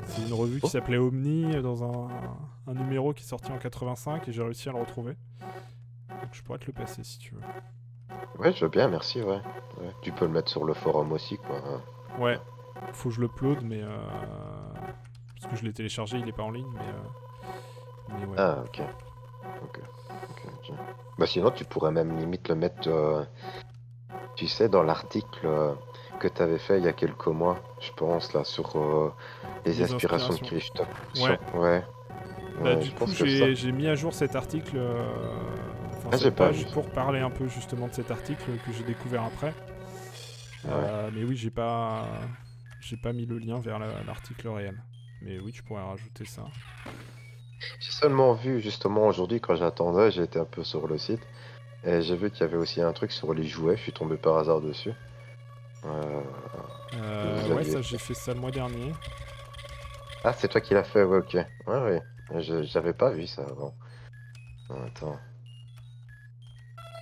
C'est une revue qui s'appelait Omni dans un numéro qui est sorti en 85 et j'ai réussi à le retrouver. Donc je pourrais te le passer si tu veux. Ouais, je veux bien, merci, ouais. Ouais. Tu peux le mettre sur le forum aussi, quoi. Ouais, faut que je l'upload, mais parce que je l'ai téléchargé, il est pas en ligne, mais ouais. Ah, ok. Ok. Bah sinon, tu pourrais même limite le mettre, tu sais, dans l'article que tu avais fait il y a quelques mois, je pense, là, sur les inspirations de Crichton. Ouais. Ouais. Bah, Ouais, du je coup, pense que ça. j'ai mis à jour cet article, Ah, j'ai cette pas page vu. pour parler un peu justement de cet article que j'ai découvert après. Mais oui, j'ai pas mis le lien vers l'article réel. Mais oui, tu pourrais rajouter ça. J'ai seulement vu justement aujourd'hui quand j'attendais, j'ai été un peu sur le site et j'ai vu qu'il y avait aussi un truc sur les jouets, je suis tombé par hasard dessus. Vous Ouais, aviez ça, j'ai fait ça le mois dernier. Ah, c'est toi qui l'as fait, ouais, ok. Ouais, ouais. J'avais pas vu ça avant. Attends.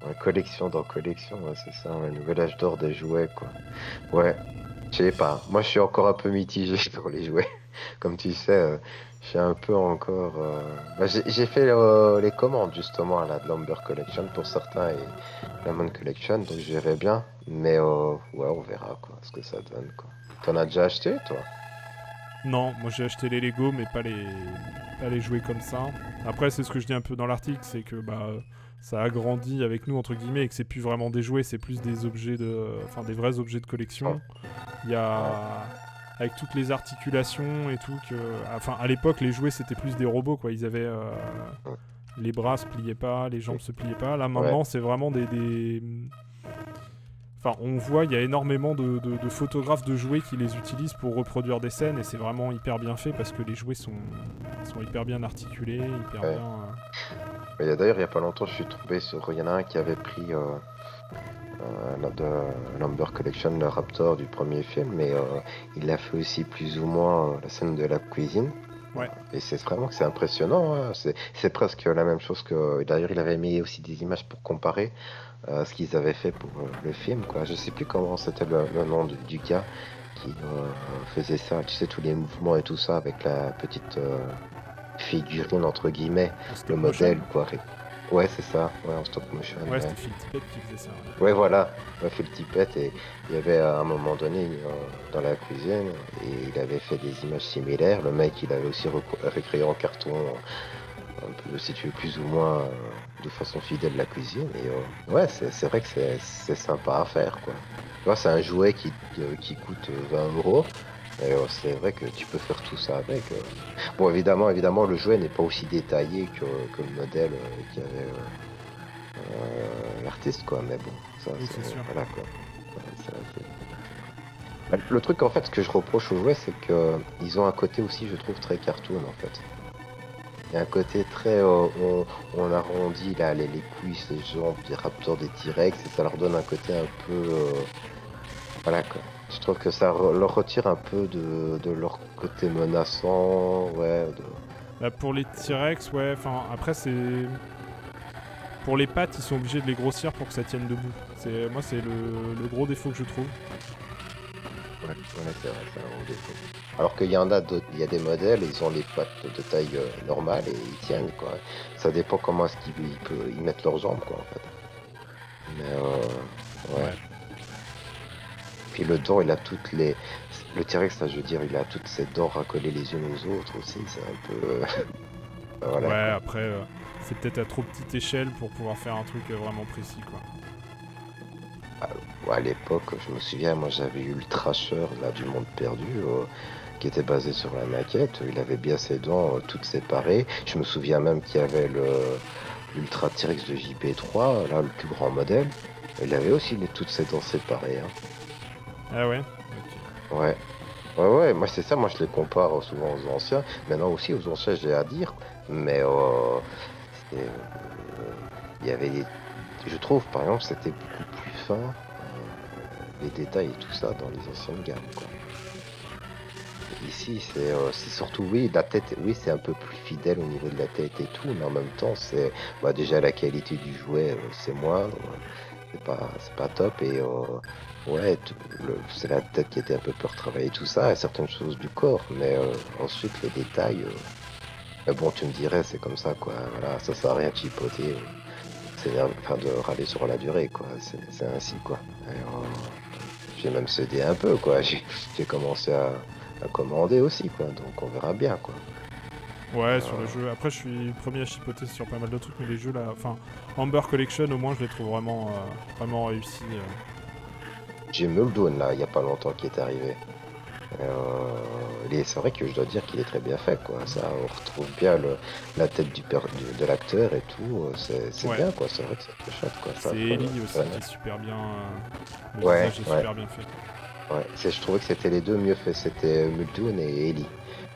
Ouais, collection dans collection, ouais, c'est ça, un nouvel âge d'or des jouets, quoi. Ouais, je sais pas. Moi, je suis encore un peu mitigé sur les jouets. Comme tu sais, je suis un peu encore. Bah, j'ai fait les commandes justement à la Lumber Collection pour certains et la Mon Collection, donc je verrai bien. Mais ouais, on verra quoi, ce que ça donne, quoi. T'en as déjà acheté, toi? Non, moi j'ai acheté les Lego, mais pas les jouets comme ça. Après, c'est ce que je dis un peu dans l'article, c'est que ça a grandi avec nous entre guillemets et que c'est plus vraiment des jouets, c'est plus des objets des vrais objets de collection. Il y a avec toutes les articulations et tout à l'époque les jouets c'était plus des robots quoi. Ils avaient les bras se pliaient pas, les jambes se pliaient pas. Là maintenant c'est vraiment des Enfin, on voit, il y a énormément de photographes de jouets qui les utilisent pour reproduire des scènes et c'est vraiment hyper bien fait parce que les jouets sont hyper bien articulés, hyper bien. D'ailleurs, il y a pas longtemps, je suis tombé sur. Il y en a un qui avait pris de Lumber Collection, le Raptor du premier film, mais il a fait aussi plus ou moins la scène de la cuisine. Ouais. Et c'est vraiment que c'est impressionnant. Hein. C'est presque la même chose que. D'ailleurs, il avait mis aussi des images pour comparer. Ce qu'ils avaient fait pour le film, quoi. Je sais plus comment c'était le nom du gars qui faisait ça, tu sais, tous les mouvements et tout ça avec la petite figurine entre guillemets, le modèle, quoi. Ouais, c'est ça, ouais, en stop motion. Ouais, c'était Phil Tippett qui faisait ça. Ouais, voilà, Phil Tippett, et il y avait à un moment donné dans la cuisine, et il avait fait des images similaires. Le mec, il avait aussi recréé en carton. Un peu situé plus ou moins de façon fidèle la cuisine et ouais c'est vrai que c'est sympa à faire quoi. Tu vois, c'est un jouet qui coûte 20 € et c'est vrai que tu peux faire tout ça avec. Bon évidemment le jouet n'est pas aussi détaillé que le modèle qui avait l'artiste quoi, mais bon ça oui, c'est sûr. Voilà quoi. Le truc en fait, ce que je reproche aux jouets, c'est que ils ont un côté aussi, je trouve, très cartoon en fait. Il y a un côté très. On arrondit là, les couilles, les jambes des raptors, des T-Rex, et ça leur donne un côté un peu. Voilà quoi. Je trouve que ça leur retire un peu de leur côté menaçant, ouais. Bah, pour les T-Rex, ouais, enfin, après, c'est. Pour les pattes, ils sont obligés de les grossir pour que ça tienne debout. Moi, c'est le gros défaut que je trouve. Ouais, c'est vrai, c'est un gros défaut. Alors qu'il y en a d'autres, il y a des modèles, ils ont les pattes de taille normale et ils tiennent, quoi. Ça dépend comment est-ce ils mettent leurs jambes, quoi, en fait. Mais ouais. Puis le dos, il a toutes les. Le T-Rex, là, je veux dire, il a toutes ses dents racolées les unes aux autres aussi, c'est un peu. Voilà, ouais, quoi. après, c'est peut-être à trop petite échelle pour pouvoir faire un truc vraiment précis, quoi. À l'époque, je me souviens, moi j'avais eu le Trasher là, du Monde Perdu, qui était basé sur la maquette. Il avait bien ses dents toutes séparées. Je me souviens même qu'il y avait l'Ultra T-Rex de JP3, là, le plus grand modèle. Il avait aussi toutes ses dents séparées. Hein. Ah ouais? Ok. Ouais, moi c'est ça, moi je les compare souvent aux anciens. Maintenant aussi aux anciens, j'ai à dire. Mais il y avait je trouve par exemple c'était beaucoup plus fin. Les détails et tout ça dans les anciennes gammes, quoi. Ici c'est surtout oui la tête, oui c'est un peu plus fidèle au niveau de la tête et tout, mais en même temps c'est déjà la qualité du jouet c'est moindre, c'est pas top et ouais c'est la tête qui était un peu plus retravaillée tout ça et certaines choses du corps, mais ensuite les détails mais bon tu me dirais c'est comme ça quoi, voilà ça sert à rien de chipoter, enfin de râler sur la durée quoi, c'est ainsi quoi. Et, j'ai même cédé un peu quoi, j'ai commencé à commander aussi quoi, donc on verra bien quoi. Ouais, sur le jeu. Après, je suis le premier à chipoter sur pas mal de trucs, mais les jeux là. Enfin, Amber Collection, au moins, je les trouve vraiment, vraiment réussis. J'ai Muldoon là, il y a pas longtemps qui est arrivé. C'est vrai que je dois dire qu'il est très bien fait quoi. Ça, on retrouve bien la tête de l'acteur et tout. C'est Ouais. bien quoi. C'est vrai que c'est très chouette quoi. Ça, C'est Ellie aussi qui est super bien. Le Ouais, visage est ouais. super bien fait. Ouais, je trouvais que c'était les deux mieux faits. C'était Muldoon et Ellie.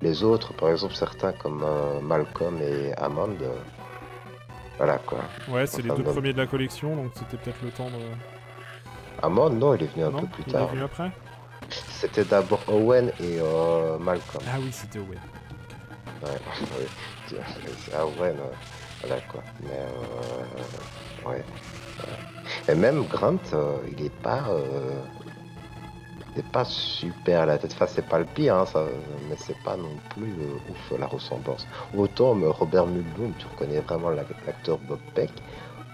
Les autres, par exemple, certains comme Malcolm et Hammond, voilà quoi. Ouais, c'est les Ça me deux donne. premiers de la collection, donc c'était peut-être le temps de. Hammond, non, il est venu un peu Non? plus Il est tard. venu après? C'était d'abord Owen et Malcolm. Ah oui, c'était Owen. Ouais, ouais. C'est Owen, voilà quoi. Mais ouais. Ouais. Et même Grant, il est pas super à la tête. Enfin, c'est pas le pire, hein, ça, mais c'est pas non plus ouf la ressemblance. Autant Robert Muldoon, tu reconnais vraiment l'acteur Bob Peck.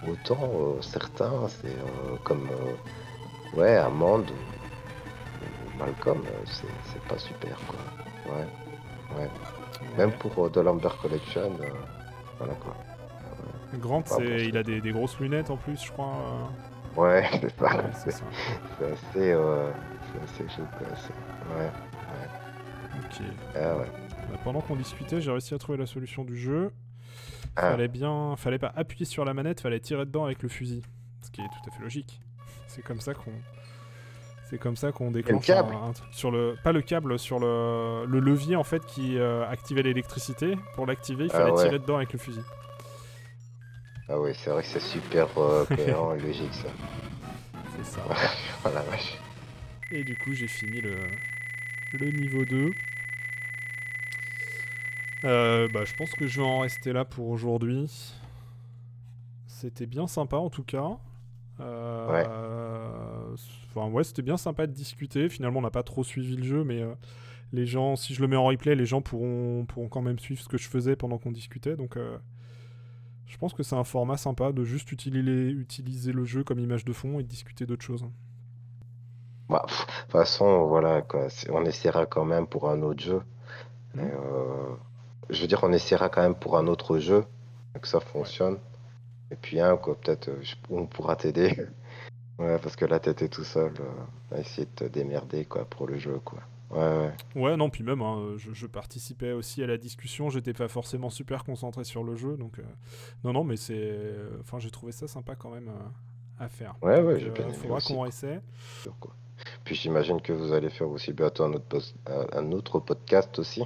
Autant certains, c'est comme ouais, Amand ou Malcolm, c'est pas super quoi. Ouais, ouais. Même Ouais. pour The Lumber Collection, voilà quoi. Grant, Ah, bon, il a des grosses lunettes en plus, je crois. ouais, c'est ça. Ouais, c'est ça. C'est assez chaud quoi. Ouais, Ok. ah ouais. Bah, pendant qu'on discutait, j'ai réussi à trouver la solution du jeu. Ah, Fallait pas appuyer sur la manette, fallait tirer dedans avec le fusil. Ce qui est tout à fait logique. C'est comme ça qu'on déclenche câble un truc sur le, pas le câble, sur le levier en fait qui activait l'électricité. Pour l'activer, il fallait ouais. tirer dedans avec le fusil. Ah ouais, c'est vrai que c'est super cohérent et logique ça. C'est ça. Voilà, vache. Et du coup, j'ai fini le niveau 2. Bah, je pense que je vais en rester là pour aujourd'hui. C'était bien sympa en tout cas. Ouais. Enfin, ouais, c'était bien sympa de discuter. Finalement, on n'a pas trop suivi le jeu, mais les gens, si je le mets en replay, les gens pourront quand même suivre ce que je faisais pendant qu'on discutait. Donc, je pense que c'est un format sympa de juste utiliser le jeu comme image de fond et de discuter d'autres choses. Bah, de toute façon, voilà, quoi. On essaiera quand même pour un autre jeu. Et, Mhm. je veux dire, on essaiera quand même pour un autre jeu, que ça fonctionne. Et puis, quoi, peut-être, on pourra t'aider. Ouais, parce que là, t'étais tout seul à essayer de te démerder, quoi, pour le jeu, quoi. Ouais. Ouais, non, puis même, hein, je participais aussi à la discussion, j'étais pas forcément super concentré sur le jeu, donc non, mais enfin, j'ai trouvé ça sympa quand même à faire. Ouais, Donc, j'ai bien aimé faudra aussi, qu'on quoi. essaie. Sûr, quoi. Puis j'imagine que vous allez faire aussi bientôt un autre podcast aussi.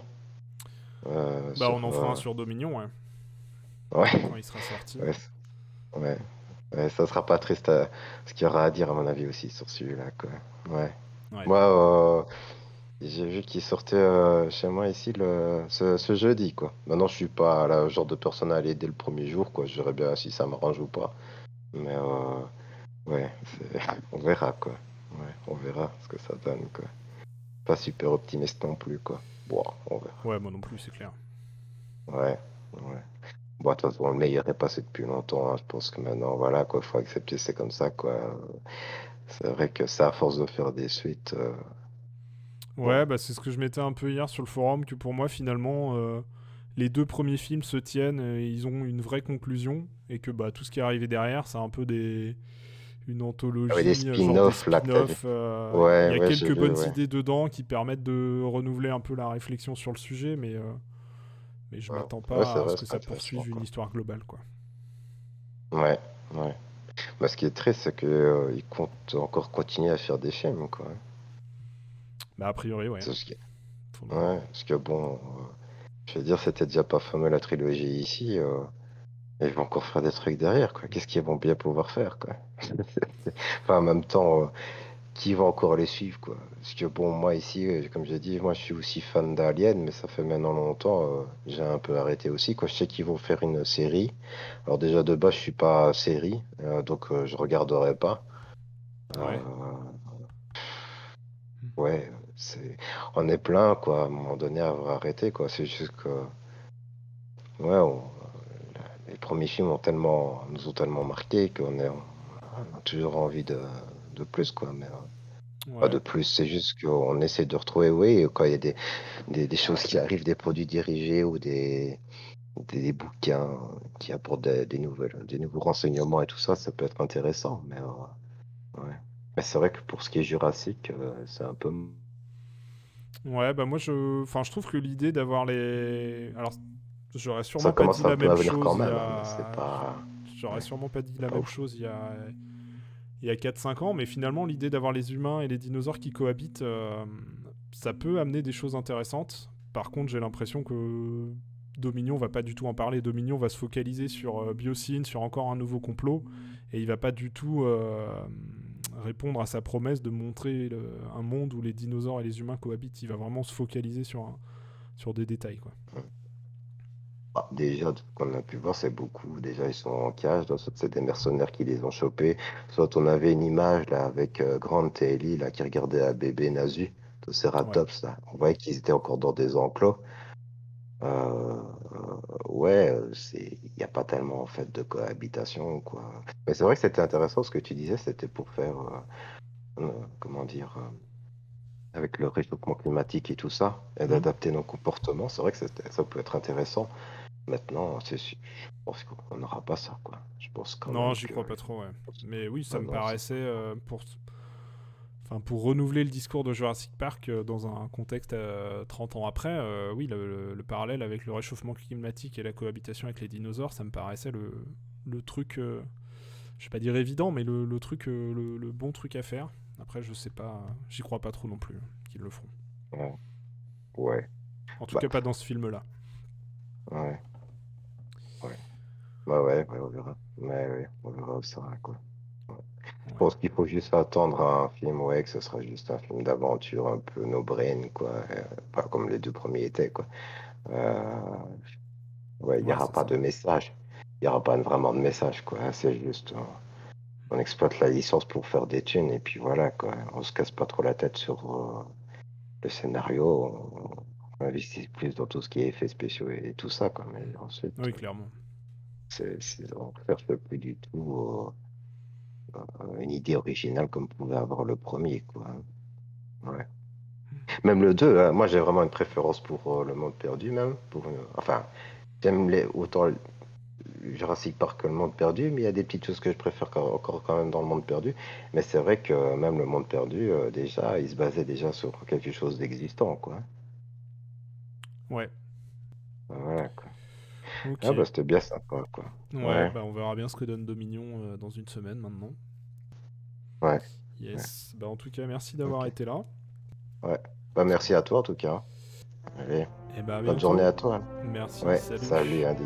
Bah, on Sur, en fera un sur Dominion, ouais, ouais, quand il sera sorti. ouais, ouais. Ouais, ça sera pas triste ce qu'il y aura à dire à mon avis aussi sur celui-là, quoi. Ouais. Ouais. Moi, j'ai vu qu'il sortait chez moi ici ce jeudi, quoi. Maintenant, je suis pas le genre de personne à aller dès le premier jour, quoi. Je verrai bien si ça m'arrange ou pas. Mais ouais, on verra, quoi. Ouais, on verra ce que ça donne, quoi. Pas super optimiste non plus, quoi. Bon, on verra. Ouais, moi non plus, c'est clair. Ouais, ouais. Bon, de toute façon, le meilleur est passé depuis longtemps, hein. Je pense que maintenant, voilà, quoi, faut accepter, c'est comme ça, quoi. C'est vrai que ça, à force de faire des suites, bon. Ouais, bah c'est ce que je mettais un peu hier sur le forum, que pour moi, finalement, les deux premiers films se tiennent, et ils ont une vraie conclusion, et que bah, tout ce qui est arrivé derrière, c'est un peu une Ah ouais, des anthologie, genre des spin-offs, là, que t'as vu. spin-offs. Il Ouais, y a ouais, j'ai quelques vu, bonnes ouais. idées dedans qui permettent de renouveler un peu la réflexion sur le sujet, mais je Ouais, m'attends ouais, c'est pas à ce vrai, que c'est ça intéressant, poursuive une quoi. histoire globale, quoi. Ouais, ouais. Bah, ce qui est triste, c'est que ils comptent encore continuer à faire des films, quoi. Bah, a priori, ouais. C'est ce qui... Faudra Ouais, voir. parce que bon, je veux dire, c'était déjà pas fameux la trilogie ici. Et ils vont encore faire des trucs derrière, quoi. Qu'est-ce qu'ils vont bien pouvoir faire, quoi. Enfin, en même temps, qui va encore les suivre, quoi. Parce que bon, moi ici, comme j'ai dit, moi je suis aussi fan d'Alien, mais ça fait maintenant longtemps, j'ai un peu arrêté aussi, quoi. Je sais qu'ils vont faire une série. Alors déjà de base, je suis pas série, donc je regarderai pas. Euh, Ouais. ouais, on est plein, quoi. À un moment donné, à avoir arrêté, quoi. C'est juste que, ouais, les premiers films nous ont tellement marqué on a toujours envie de plus, quoi. Mais pas de Ouais. plus, c'est juste qu'on essaie de retrouver, oui, quand il y a des choses qui arrivent, des produits dirigés ou des bouquins qui apportent des nouveaux renseignements et tout ça, ça peut être intéressant. Mais, ouais. Mais c'est vrai que pour ce qui est Jurassic, c'est un peu. Ouais, bah moi, enfin, je trouve que l'idée d'avoir les... Alors, j'aurais Ça sûrement pas dit commence un la peu même à venir quand chose il y même, hein, mais c'est a... pas. J'aurais Ouais, sûrement pas dit c'est la pas même ouf. chose il y a 4-5 ans, mais finalement, l'idée d'avoir les humains et les dinosaures qui cohabitent, ça peut amener des choses intéressantes. Par contre, j'ai l'impression que Dominion va pas du tout en parler. Dominion va se focaliser sur Biosyn, sur encore un nouveau complot, et il va pas du tout répondre à sa promesse de montrer un monde où les dinosaures et les humains cohabitent. Il va vraiment se focaliser sur des détails, quoi. Bah, déjà, ce qu'on a pu voir, c'est beaucoup. Déjà, ils sont en cage. Donc, soit c'est des mercenaires qui les ont chopés. Soit on avait une image là avec Grant et Ellie là, qui regardaient un bébé nazu, Ouais. Triceratops. Là. On voyait qu'ils étaient encore dans des enclos. Euh, ouais, il n'y a pas tellement en fait de cohabitation, quoi. Mais c'est vrai que c'était intéressant ce que tu disais, c'était pour faire, comment dire, avec le réchauffement climatique et tout ça, et Hmm. d'adapter nos comportements. C'est vrai que ça peut être intéressant. Maintenant, je pense qu'on n'aura pas ça, quoi. Je pense quand Non, même j'y que... crois pas trop, ouais. Mais oui, ça Non, me non, c'est paraissait pour renouveler le discours de Jurassic Park dans un contexte 30 ans après, oui, le parallèle avec le réchauffement climatique et la cohabitation avec les dinosaures, ça me paraissait le truc, je vais pas dire évident, mais le truc, le bon truc à faire. Après, je sais pas, j'y crois pas trop non plus qu'ils le feront. ouais, ouais, En tout bah, cas, pas dans ce film-là. ouais, ouais. Bah ouais, on verra. Mais ouais, on verra où ça va, quoi. Ouais. Je Ouais. pense qu'il faut juste attendre un film, ouais, que ce sera juste un film d'aventure un peu no-brain, quoi. Pas comme les deux premiers étaient, quoi. Euh, ouais, il n'y Ouais, aura c'est pas ça. de message. Il n'y aura pas vraiment de message, quoi. C'est juste, on exploite la licence pour faire des thunes, et puis voilà, quoi. On se casse pas trop la tête sur le scénario. On investit plus dans tout ce qui est effets spéciaux et tout ça, quoi. Mais ensuite, Oui, clairement. on ne cherche plus du tout une idée originale comme pouvait avoir le premier, quoi. Ouais. Même le 2, moi j'ai vraiment une préférence pour le monde perdu, même. Enfin, j'aime autant Jurassic Park que le monde perdu, mais il y a des petites choses que je préfère encore quand même dans le monde perdu. Mais c'est vrai que même le monde perdu, déjà, il se basait déjà sur quelque chose d'existant, quoi. Ouais. Voilà, quoi. Ok. Ah bah c'était bien sympa, quoi. Ouais, Ouais, bah on verra bien ce que donne Dominion dans une semaine maintenant. ouais, ouais. Yes. Bah en tout cas, merci d'avoir Ok. été là. Ouais. Bah merci à toi en tout cas. Allez, Et bah à bonne journée bientôt. à toi. Merci, Ouais, salut. salut Andy.